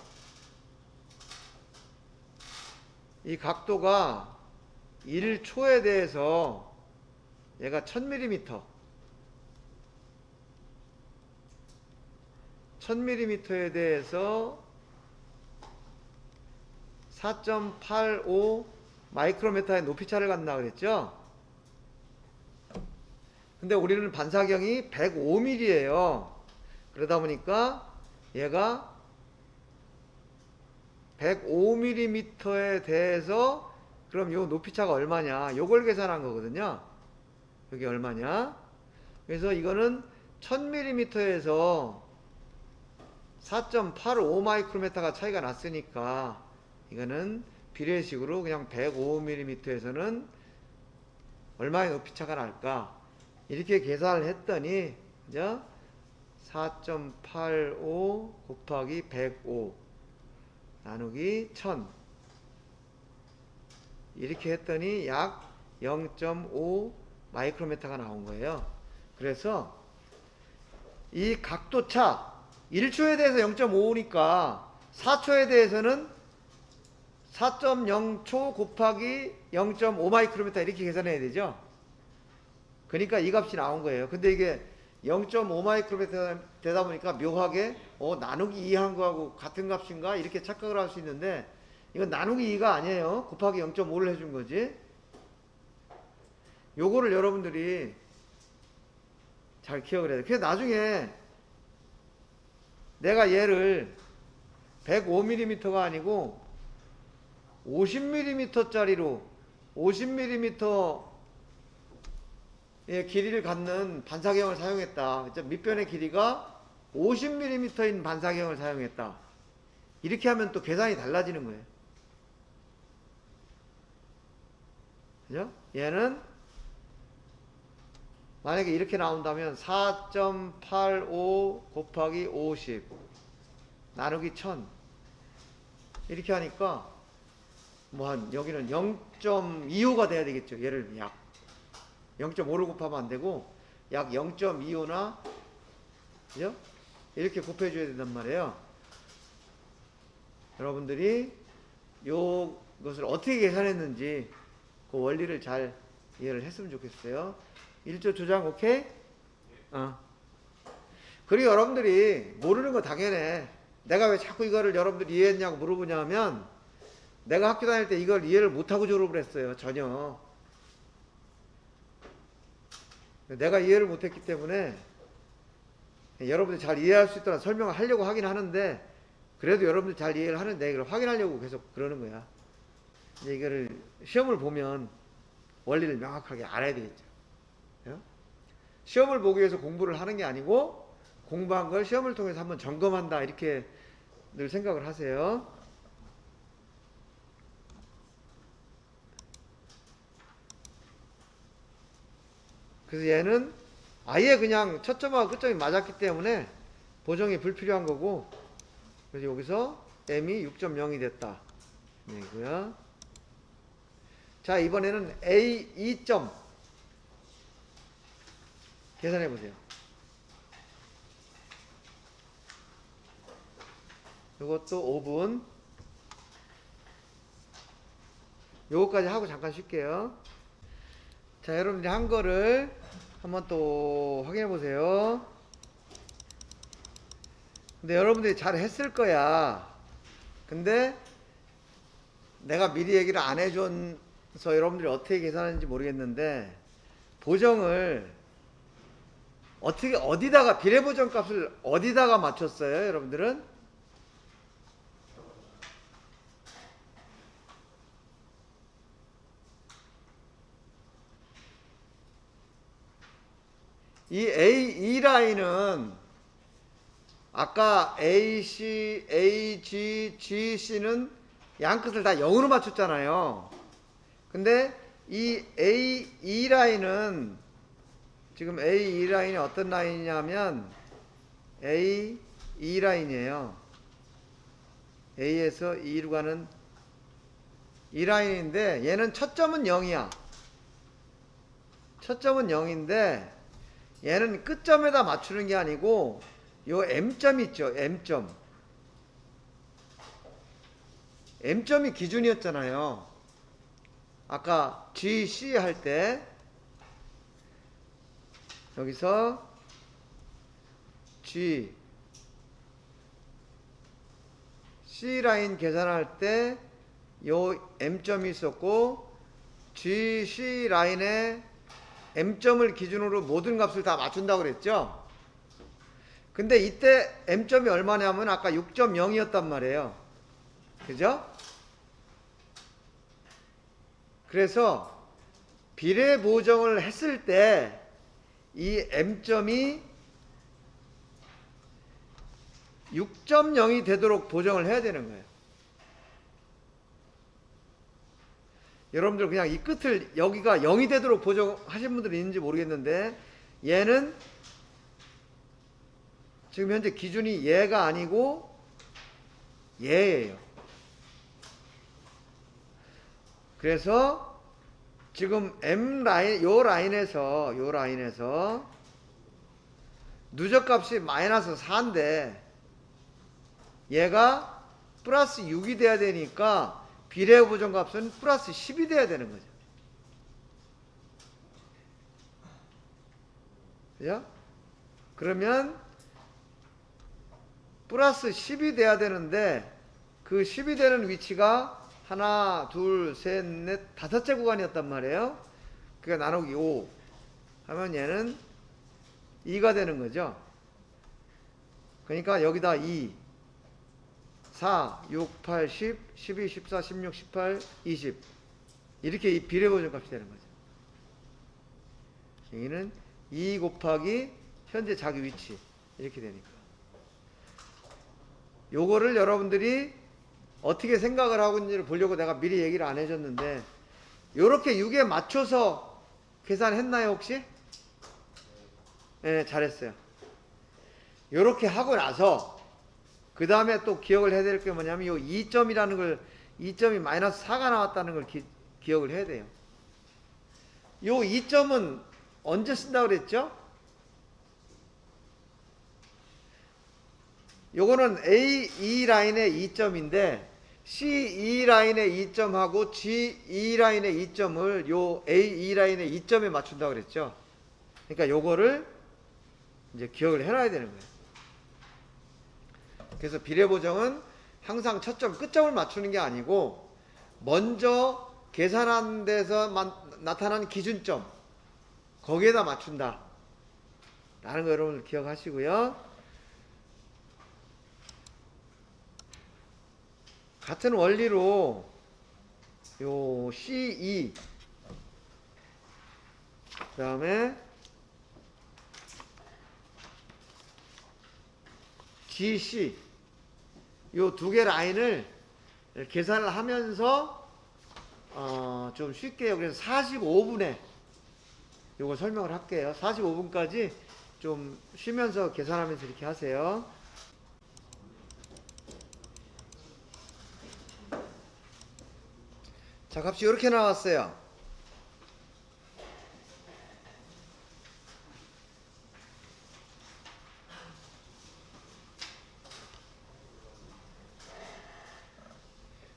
이 각도가 1초에 대해서 얘가 1000mm 1000mm에 대해서 4.85 마이크로메타의 높이차를 갖나 그랬죠? 근데 우리는 반사경이 105mm예요. 그러다 보니까 얘가 105mm에 대해서 그럼 요 높이차가 얼마냐? 요걸 계산한 거거든요. 여기 얼마냐? 그래서 이거는 1000mm에서 4.85 마이크로메타가 차이가 났으니까 이거는 비례식으로 그냥 105mm에서는 얼마의 높이차가 날까? 이렇게 계산을 했더니 그죠? 4.85 곱하기 105 나누기 1000 이렇게 했더니 약 0.5 마이크로메타가 나온 거예요. 그래서 이 각도차 1초에 대해서 0.5니까 4초에 대해서는 4.0초 곱하기 0.5 마이크로미터 이렇게 계산해야 되죠. 그러니까 이 값이 나온 거예요. 근데 이게 0.5 마이크로미터 되다 보니까 묘하게 나누기 2 한 거하고 같은 값인가 이렇게 착각을 할 수 있는데, 이건 나누기 2가 아니에요. 곱하기 0.5를 해준 거지. 요거를 여러분들이 잘 기억을 해야 돼. 그래서 나중에 내가 얘를 105mm가 아니고 50mm짜리로 50mm의 길이를 갖는 반사경을 사용했다. 밑변의 길이가 50mm인 반사경을 사용했다. 이렇게 하면 또 계산이 달라지는 거예요. 그죠? 얘는 만약에 이렇게 나온다면 4.85 곱하기 50 나누기 1000 이렇게 하니까 뭐 한 여기는 0.25가 돼야 되겠죠. 얘를 약 0.5를 곱하면 안 되고 약 0.25나 그죠? 이렇게 곱해줘야 된단 말이에요. 여러분들이 요것을 어떻게 계산했는지 그 원리를 잘 이해를 했으면 좋겠어요. 1조 조장 오케이? 그리고 여러분들이 모르는 거 당연해. 내가 왜 자꾸 이거를 여러분들이 이해했냐고 물어보냐면, 내가 학교 다닐 때 이걸 이해를 못하고 졸업을 했어요. 전혀. 내가 이해를 못했기 때문에 여러분들이 잘 이해할 수 있도록 설명을 하려고 하긴 하는데, 그래도 여러분들이 잘 이해를 하는데 이걸 확인하려고 계속 그러는 거야. 이제 이거를 시험을 보면 원리를 명확하게 알아야 되겠죠. 시험을 보기 위해서 공부를 하는 게 아니고 공부한 걸 시험을 통해서 한번 점검한다, 이렇게 늘 생각을 하세요. 그래서 얘는 아예 그냥 첫 점하고 끝 점이 맞았기 때문에 보정이 불필요한 거고, 그래서 여기서 m이 6.0이 됐다. 이고요. 자, 이번에는 A 2점 계산해 보세요. 이것도 5분. 요거까지 하고 잠깐 쉴게요. 자, 여러분들이 한 거를 한번 또 확인해 보세요. 근데 여러분들이 잘 했을 거야. 근데 내가 미리 얘기를 안 해줘서 여러분들이 어떻게 계산하는지 모르겠는데, 보정을 어떻게 어디다가 비례보정 값을 어디다가 맞췄어요, 여러분들은? 이 A, E 라인은 아까 AC, AG, GC는 양 끝을 다 0으로 맞췄잖아요. 근데 이 A, E 라인은 지금 A, E 라인이 어떤 라인이냐면 A, E 라인이에요. A에서 E로 가는 이 라인인데, 얘는 첫 점은 0이야. 첫 점은 0인데 얘는 끝점에다 맞추는 게 아니고 요 M점 있죠. M점. M점이 기준이었잖아요. 아까 GC 할 때 여기서 G C 라인 계산할 때 요 M점이 있었고, GC 라인에 M점을 기준으로 모든 값을 다 맞춘다고 그랬죠. 근데 이때 M점이 얼마냐면 아까 6.0이었단 말이에요. 그죠? 그래서 비례 보정을 했을 때 이 M점이 6.0이 되도록 보정을 해야 되는 거예요. 여러분들 그냥 이 끝을 여기가 0이 되도록 보정하신 분들이 있는지 모르겠는데, 얘는 지금 현재 기준이 얘가 아니고 얘예요. 그래서 지금 M 라인, 요 라인에서 누적값이 마이너스 4인데 얘가 플러스 6이 돼야 되니까 비례보정값은 플러스 10이 돼야 되는 거죠. 그죠? 그러면 플러스 10이 돼야 되는데 그 10이 되는 위치가 하나, 둘, 셋, 넷, 다섯째 구간이었단 말이에요. 그러니까 나누기 5 하면 얘는 2가 되는 거죠. 그러니까 여기다 2, 4, 6, 8, 10, 12, 14, 16, 18, 20 이렇게 이 비례보정 값이 되는 거죠. 여기는 2 곱하기 현재 자기 위치 이렇게 되니까 요거를 여러분들이 어떻게 생각을 하고 있는지를 보려고 내가 미리 얘기를 안 해줬는데 요렇게 6에 맞춰서 계산했나요 혹시? 네, 잘했어요. 요렇게 하고 나서 그 다음에 또 기억을 해야 될 게 뭐냐면 요 2점이라는 걸 2점이 마이너스 4가 나왔다는 걸 기억을 해야 돼요. 요 2점은 언제 쓴다고 그랬죠? 요거는 A2 라인의 2점인데 C2 라인의 2점하고 G2 라인의 2점을 요 A2 라인의 2점에 맞춘다고 그랬죠. 그러니까 요거를 이제 기억을 해놔야 되는 거예요. 그래서 비례보정은 항상 첫 점, 끝점을 맞추는 게 아니고 먼저 계산한 데서 나타난 기준점 거기에다 맞춘다 라는 거 여러분들 기억하시고요. 같은 원리로 요 C2 그 다음에 GC 요 두 개 라인을 계산을 하면서 좀 쉽게요. 그래서 45분에 요거 설명을 할게요. 45분까지 좀 쉬면서 계산하면서 이렇게 하세요. 자, 값이 이렇게 나왔어요.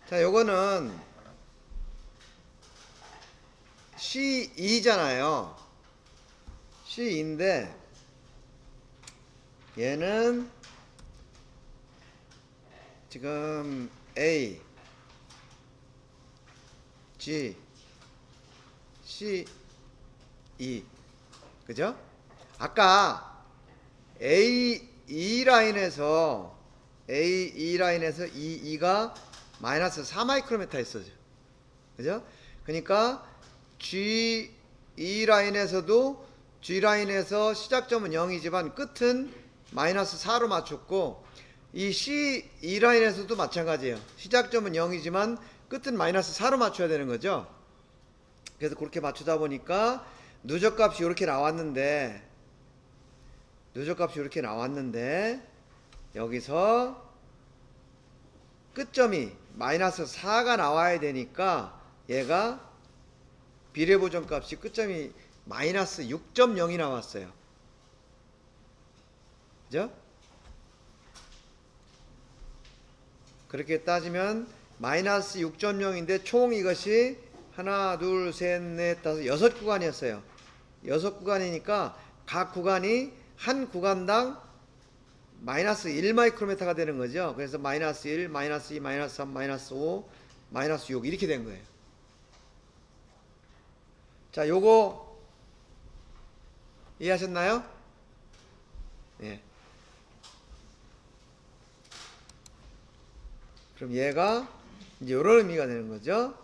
자, 요거는 C2잖아요. C2인데 얘는 지금 A, G, C, E 그죠? 아까 A2 라인에서 E2가 마이너스 4마이크로메타 있어요. 그죠? 그러니까 G2 라인에서도 G 라인에서 시작점은 0이지만 끝은 마이너스 4로 맞췄고 이 C2 라인에서도 마찬가지예요. 시작점은 0이지만 끝은 마이너스 4로 맞춰야 되는 거죠. 그래서 그렇게 맞추다 보니까 누적값이 이렇게 나왔는데 여기서 끝점이 마이너스 4가 나와야 되니까 얘가 비례보정값이 끝점이 마이너스 6.0이 나왔어요. 그죠? 그렇게 따지면 마이너스 6.0인데 총 이것이 하나, 둘, 셋, 넷, 다섯, 6구간이었어요. 6구간이니까 각 구간이 한 구간당 마이너스 1마이크로메타가 되는 거죠. 그래서 마이너스 1, 마이너스 2, 마이너스 3, 마이너스 5, 마이너스 6 이렇게 된 거예요. 자, 요거 이해하셨나요? 예. 그럼 얘가 이제 요런 의미가 되는 거죠.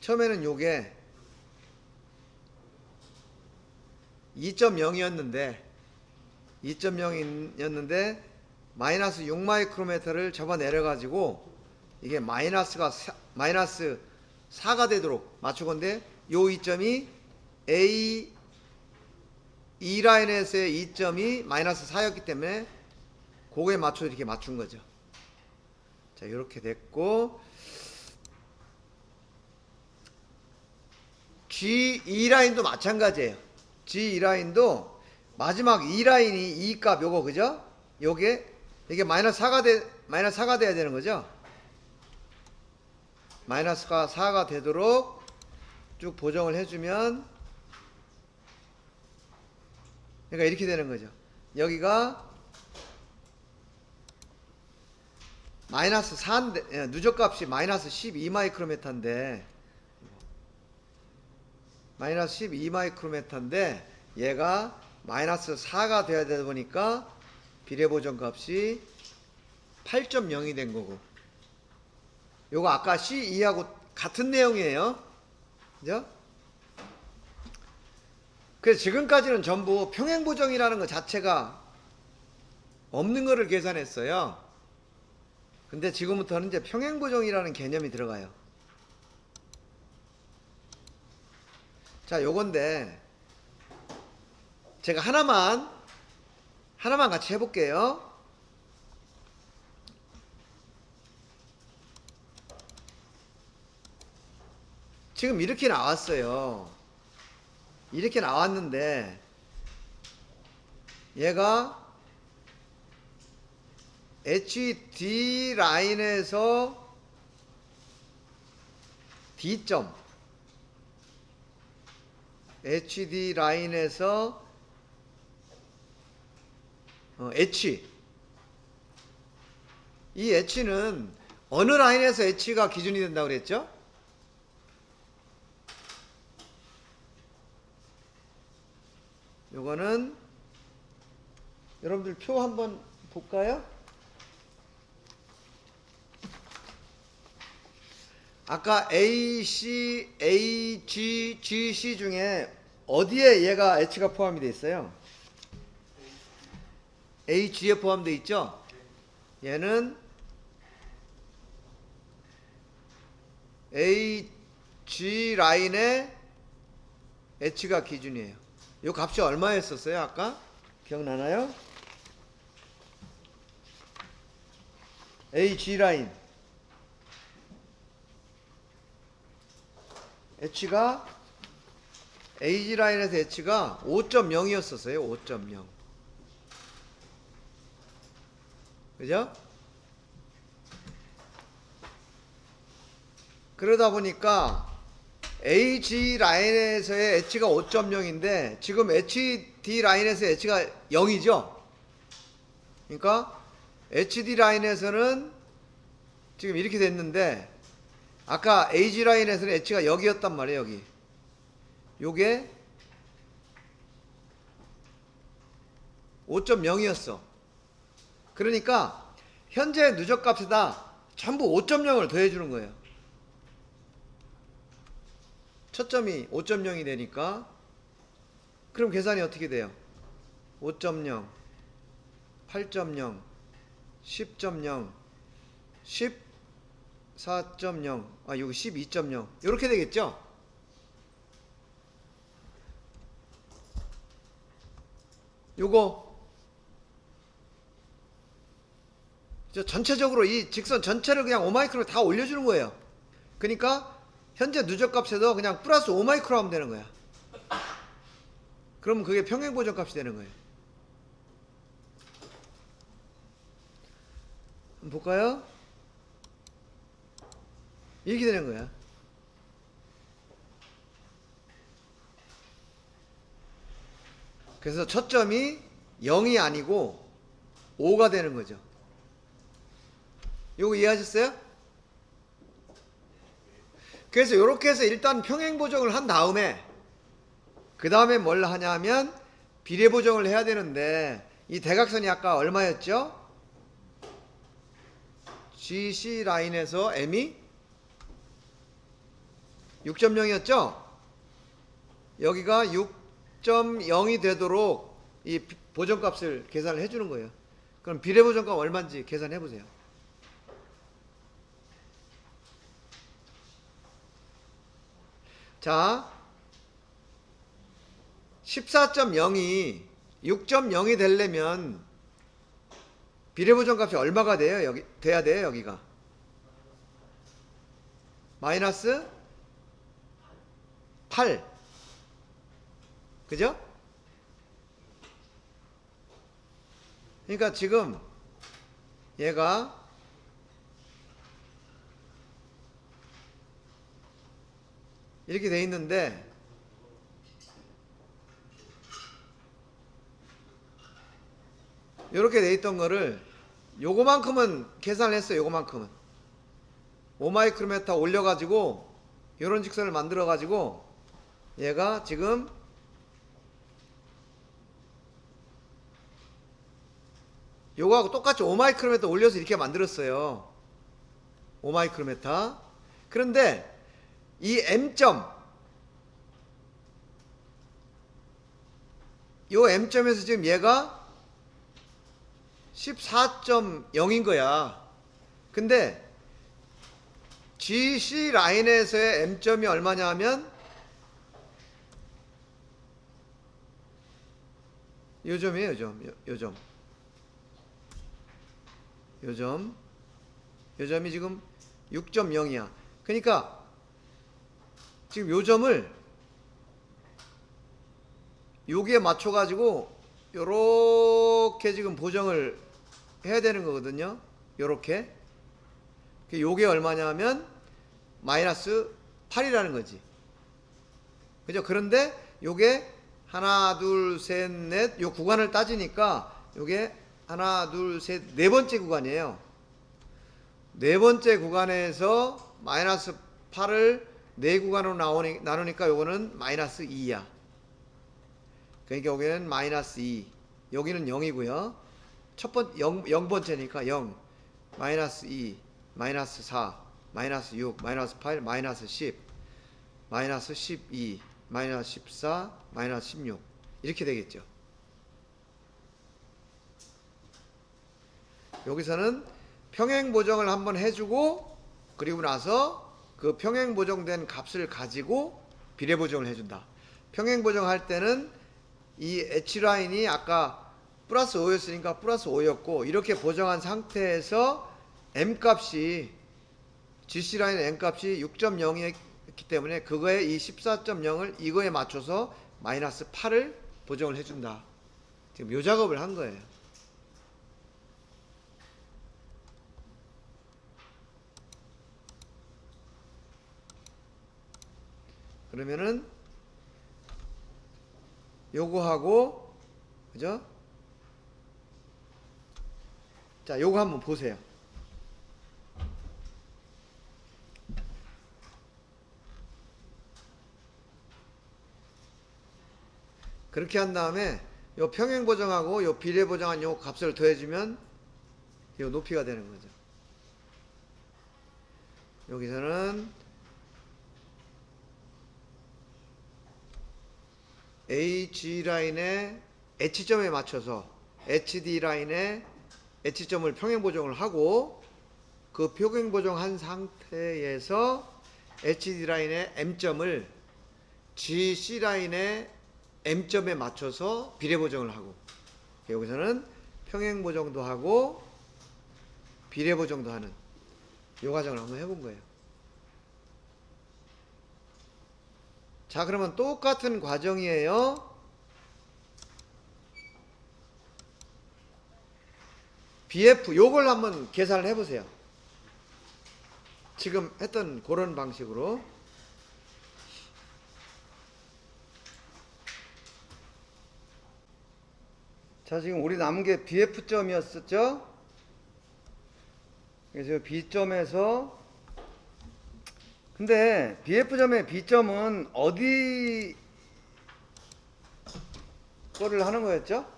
처음에는 요게 2.0이었는데 마이너스 6마이크로메타를 잡아내려 가지고 이게 마이너스 4가 되도록 맞춘 건데 요 이점이 E 라인에서의 이점이 마이너스 4였기 때문에 그거에 맞춰 이렇게 맞춘 거죠. 자, 이렇게 됐고 G2 라인도 마찬가지예요. G2 라인도 마지막 이 라인이 이 값 요거 그죠? 이게 마이너스 4가 돼야 되는 거죠? 마이너스가 4가 되도록 쭉 보정을 해주면 그러니까 이렇게 되는 거죠. 여기가 마이너스 4인데 누적값이 마이너스 12 마이크로메타인데 마이너스 12 마이크로메타인데 얘가 마이너스 4가 돼야 되다 보니까 비례보정 값이 8.0이 된 거고 요거 아까 C2하고 같은 내용이에요. 그죠? 그래서 지금까지는 전부 평행보정이라는 것 자체가 없는 거를 계산했어요. 근데 지금부터는 이제 평행보정이라는 개념이 들어가요. 자, 요건데 제가 하나만 같이 해볼게요. 지금 이렇게 나왔어요. 이렇게 나왔는데 얘가 HD 라인에서 D점 HD 라인에서 H 이 H는 어느 라인에서 H가 기준이 된다고 그랬죠? 요거는 여러분들 표 한번 볼까요? 아까 AC, AG, GC 중에 어디에 얘가 H가 포함이 되어 있어요? AG에 포함되어 있죠? 얘는 AG 라인에 H가 기준이에요. 이 값이 얼마였었어요? 아까? 기억나나요? AG 라인 H가 AG 라인에서 H가 5.0이었었어요. 5.0 그죠? 그러다 보니까 AG 라인에서의 H가 5.0인데 지금 HD 라인에서의 H가 0이죠? 그러니까 HD 라인에서는 지금 이렇게 됐는데 아까 AG 라인에서는 H가 여기였단 말이에요. 여기 요게 5.0이었어. 그러니까 현재 누적값에다 전부 5.0을 더해주는 거예요. 첫 점이 5.0이 되니까 그럼 계산이 어떻게 돼요? 5.0 8.0 10.0 14.0 여기 12.0 이렇게 되겠죠? 요거 전체적으로 이 직선 전체를 그냥 5마이크로 다 올려주는 거예요. 그러니까 현재 누적값에도 그냥 플러스 5마이크로 하면 되는 거야. 그러면 그게 평행보정 값이 되는 거예요. 한번 볼까요? 이렇게 되는 거야. 그래서 첫 점이 0이 아니고 5가 되는 거죠. 요거 이해하셨어요? 그래서 이렇게 해서 일단 평행보정을 한 다음에 그 다음에 뭘 하냐 하면 비례보정을 해야 되는데 이 대각선이 아까 얼마였죠? GC 라인에서 M이 6.0이었죠? 여기가 6.0이 되도록 이 보정값을 계산을 해주는 거예요. 그럼 비례보정값 얼마인지 계산해 보세요. 자, 14.0이 6.0이 되려면 비례보정 값이 얼마가 돼요? 돼야 돼요, 여기가. 마이너스 8. 그죠? 그러니까 지금 얘가 이렇게 돼 있는데 이렇게 돼 있던 거를 요거만큼은 계산을 했어요. 요거만큼은 5마이크로메타 올려가지고 요런 직선을 만들어가지고 얘가 지금 요거하고 똑같이 5마이크로메타 올려서 이렇게 만들었어요. 5마이크로메타. 그런데 이 M점, 요 M점에서 지금 얘가 14.0인 거야. 근데 GC 라인에서의 M점이 얼마냐 하면 요 점이에요. 요 점이 지금 6.0이야. 그러니까 지금 요 점을 여기에 맞춰 가지고 요렇게 지금 보정을 해야 되는 거거든요. 요렇게. 요게 얼마냐 하면 마이너스 8이라는 거지. 그죠? 그런데 요게 하나 둘 셋 넷 요 구간을 따지니까 요게 하나 둘 셋 네 번째 구간이에요. 네 번째 구간에서 마이너스 8을 네 구간으로 나누니까 요거는 마이너스 2야. 그러니까 여기는 마이너스 2, 여기는 0이고요. 첫 번 0번째니까 0, 마이너스 2, 마이너스 4, 마이너스 6, 마이너스 8, 마이너스 10, 마이너스 12, 마이너스 14, 마이너스 16 이렇게 되겠죠. 여기서는 평행 보정을 한번 해주고 그리고 나서 그 평행 보정된 값을 가지고 비례 보정을 해준다. 평행 보정할 때는 이 H라인이 아까 플러스 5였으니까 플러스 5였고 이렇게 보정한 상태에서 M값이 GC라인 M값이 6.0이었기 때문에 그거에 이 14.0을 이거에 맞춰서 마이너스 8을 보정을 해준다. 지금 요 작업을 한 거예요. 그러면은 요거하고 그죠? 자, 요거 한번 보세요. 그렇게 한 다음에 요 평행 보정하고 요 비례 보정한 요 값을 더해주면 요 높이가 되는 거죠. 여기서는 HG 라인의 H점에 맞춰서 HD 라인의 H점을 평행 보정을 하고 그 평행 보정한 상태에서 HD 라인의 M점을 GC 라인의 M점에 맞춰서 비례 보정을 하고 여기서는 평행 보정도 하고 비례 보정도 하는 이 과정을 한번 해본 거예요. 자, 그러면 똑같은 과정이에요. BF 요걸 한번 계산을 해보세요. 지금 했던 그런 방식으로. 자, 지금 우리 남은 게 BF점이었었죠? 그래서 B점에서 근데 BF점의 B점은 어디 거를 하는 거였죠?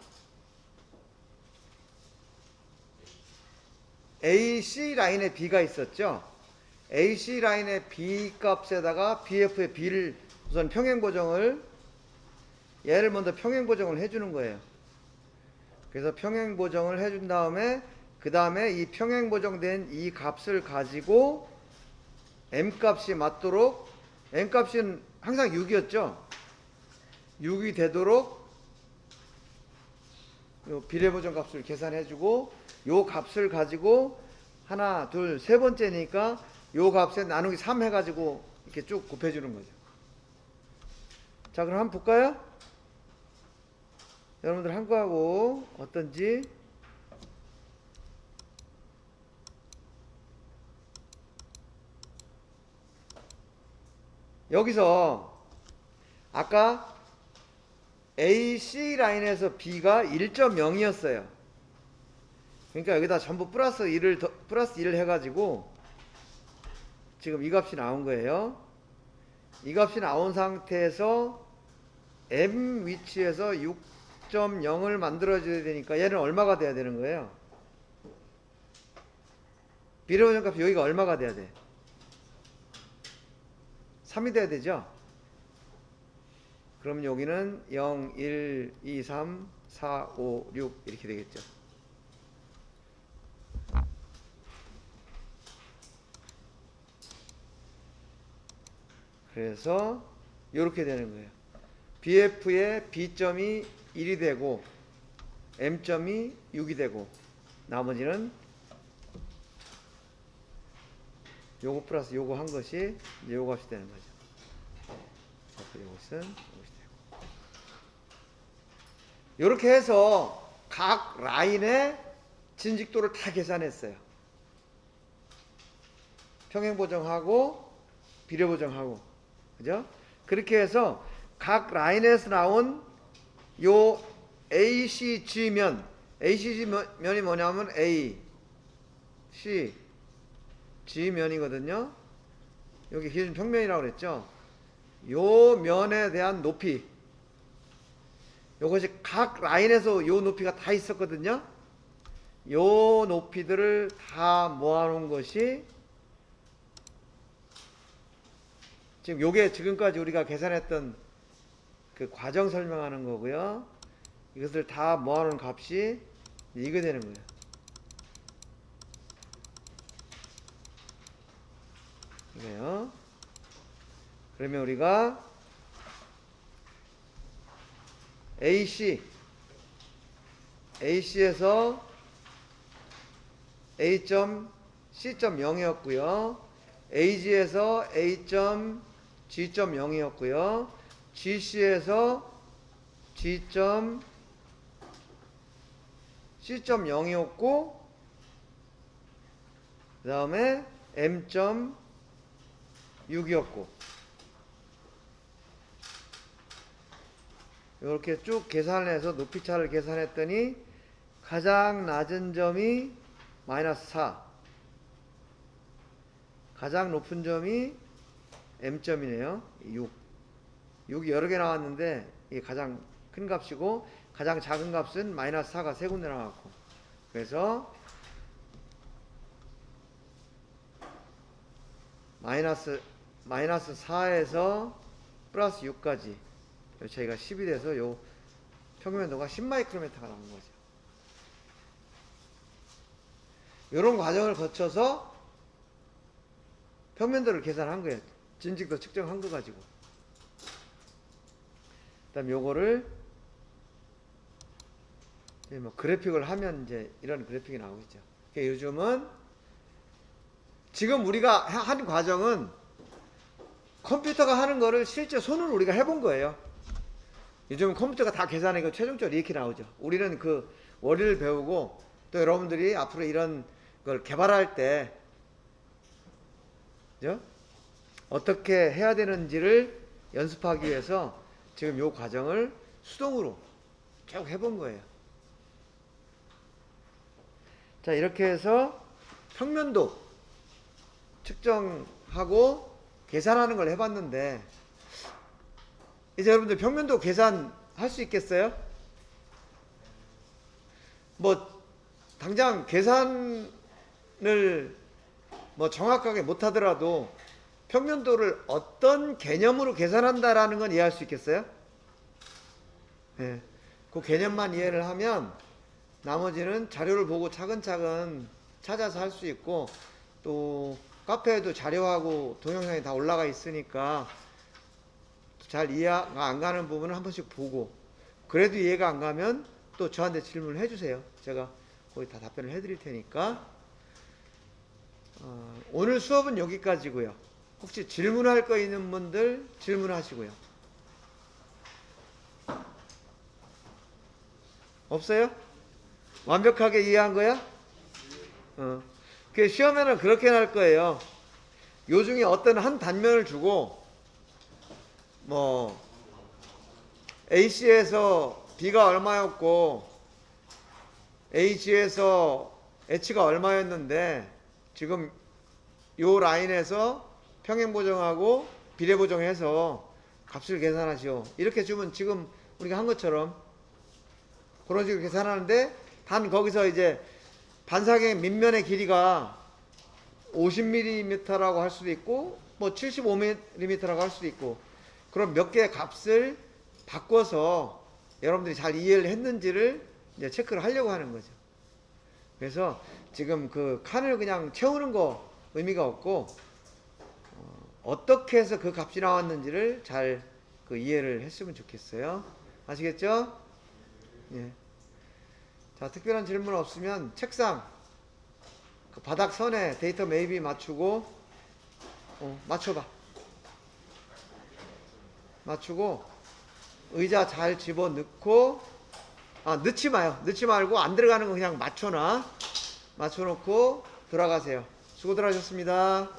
AC 라인에 B가 있었죠? AC 라인의 B 값에다가 BF의 B를 우선 평행 보정을 얘를 먼저 평행 보정을 해주는 거예요. 그래서 평행 보정을 해준 다음에 그 다음에 이 평행 보정된 이 값을 가지고 M값이 맞도록 M값은 항상 6이었죠. 6이 되도록 요 비례 보정 값을 계산해주고 요 값을 가지고 하나, 둘, 세 번째니까 요 값에 나누기 3 해가지고 이렇게 쭉 곱해주는 거죠. 자, 그럼 한번 볼까요? 여러분들 한 거하고 어떤지. 여기서 아까 AC 라인에서 B가 1.0이었어요. 그러니까 여기다 전부 플러스 1을 해가지고 지금 이 값이 나온 거예요. 이 값이 나온 상태에서 M 위치에서 6.0을 만들어줘야 되니까 얘는 얼마가 돼야 되는 거예요? 비례보정 값이 여기가 얼마가 돼야 돼? 3이 돼야 되죠? 그럼 여기는 0, 1, 2, 3, 4, 5, 6 이렇게 되겠죠. 그래서 이렇게 되는 거예요. BF의 B점이 1이 되고 M점이 6이 되고 나머지는 요거 플러스 요거 한 것이 이제 요거 값이 되는 거죠. 이것은 이것이 되고 이렇게 해서 각 라인의 진직도를 다 계산했어요. 평행보정하고 비례보정하고 그죠? 그렇게 해서 각 라인에서 나온 요 ACG면 ACG면이 뭐냐면 A, C, G면이거든요. 여기 기준 평면이라고 그랬죠. 요 면에 대한 높이 요것이 각 라인에서 요 높이가 다 있었거든요. 요 높이들을 다 모아놓은 것이 지금 요게 지금까지 우리가 계산했던 그 과정 설명하는 거고요. 이것을 다 모아놓은 값이 이게 되는 거예요. 이거요. 그러면 우리가 AC에서 A점 C점 0이었고요. AG에서 A점 G점 0이었고요. GC에서 G점 C점 0이었고 그 다음에 M점 6이었고 이렇게 쭉 계산을 해서 높이차를 계산했더니 가장 낮은 점이 마이너스 4 가장 높은 점이 M점이네요. 6이 여러 개 나왔는데 이게 가장 큰 값이고 가장 작은 값은 마이너스 4가 세 군데 나왔고 그래서 마이너스 4에서 플러스 6까지 요 차이가 10이 돼서 요 평면도가 10마이크로미터가 나온 거죠. 이런 과정을 거쳐서 평면도를 계산한 거예요. 진직도 측정한 거 가지고. 그 다음 요거를 뭐 그래픽을 하면 이제 이런 그래픽이 나오겠죠. 그러니까 요즘은 지금 우리가 한 과정은 컴퓨터가 하는 거를 실제 손으로 우리가 해본 거예요. 요즘은 컴퓨터가 다 계산하고 최종적으로 이렇게 나오죠. 우리는 그 원리를 배우고 또 여러분들이 앞으로 이런 걸 개발할 때 그죠? 어떻게 해야 되는지를 연습하기 위해서 지금 요 과정을 수동으로 쭉 해본 거예요. 자, 이렇게 해서 평면도 측정하고 계산하는 걸 해봤는데 이제 여러분들 평면도 계산할 수 있겠어요? 뭐 당장 계산을 뭐 정확하게 못하더라도 평면도를 어떤 개념으로 계산한다라는 건 이해할 수 있겠어요? 네. 그 개념만 이해를 하면 나머지는 자료를 보고 차근차근 찾아서 할 수 있고 또 카페에도 자료하고 동영상이 다 올라가 있으니까 잘 이해가 안 가는 부분을 한 번씩 보고 그래도 이해가 안 가면 또 저한테 질문을 해주세요. 제가 거의 다 답변을 해드릴 테니까 오늘 수업은 여기까지고요. 혹시 질문할 거 있는 분들 질문하시고요. 없어요? 완벽하게 이해한 거야? 그 시험에는 그렇게 날 거예요. 요 중에 어떤 한 단면을 주고 뭐 AC에서 B가 얼마였고 A에서 H가 얼마였는데 지금 요 라인에서 평행 보정하고 비례 보정해서 값을 계산하시오. 이렇게 주면 지금 우리가 한 것처럼 그런 식으로 계산하는데, 단 거기서 이제 반사각의 밑면의 길이가 50mm라고 할 수도 있고 뭐 75mm라고 할 수도 있고, 그럼 몇 개의 값을 바꿔서 여러분들이 잘 이해를 했는지를 이제 체크를 하려고 하는 거죠. 그래서 지금 그 칸을 그냥 채우는 거 의미가 없고, 어떻게 해서 그 값이 나왔는지를 잘 그 이해를 했으면 좋겠어요. 아시겠죠? 예. 자, 특별한 질문 없으면 책상 그 바닥 선에 데이터 매입이 맞추고 맞춰봐. 맞추고 의자 잘 집어 넣고, 넣지 마요. 넣지 말고 안 들어가는 거 그냥 맞춰놔. 맞춰놓고 들어가세요. 수고들 하셨습니다.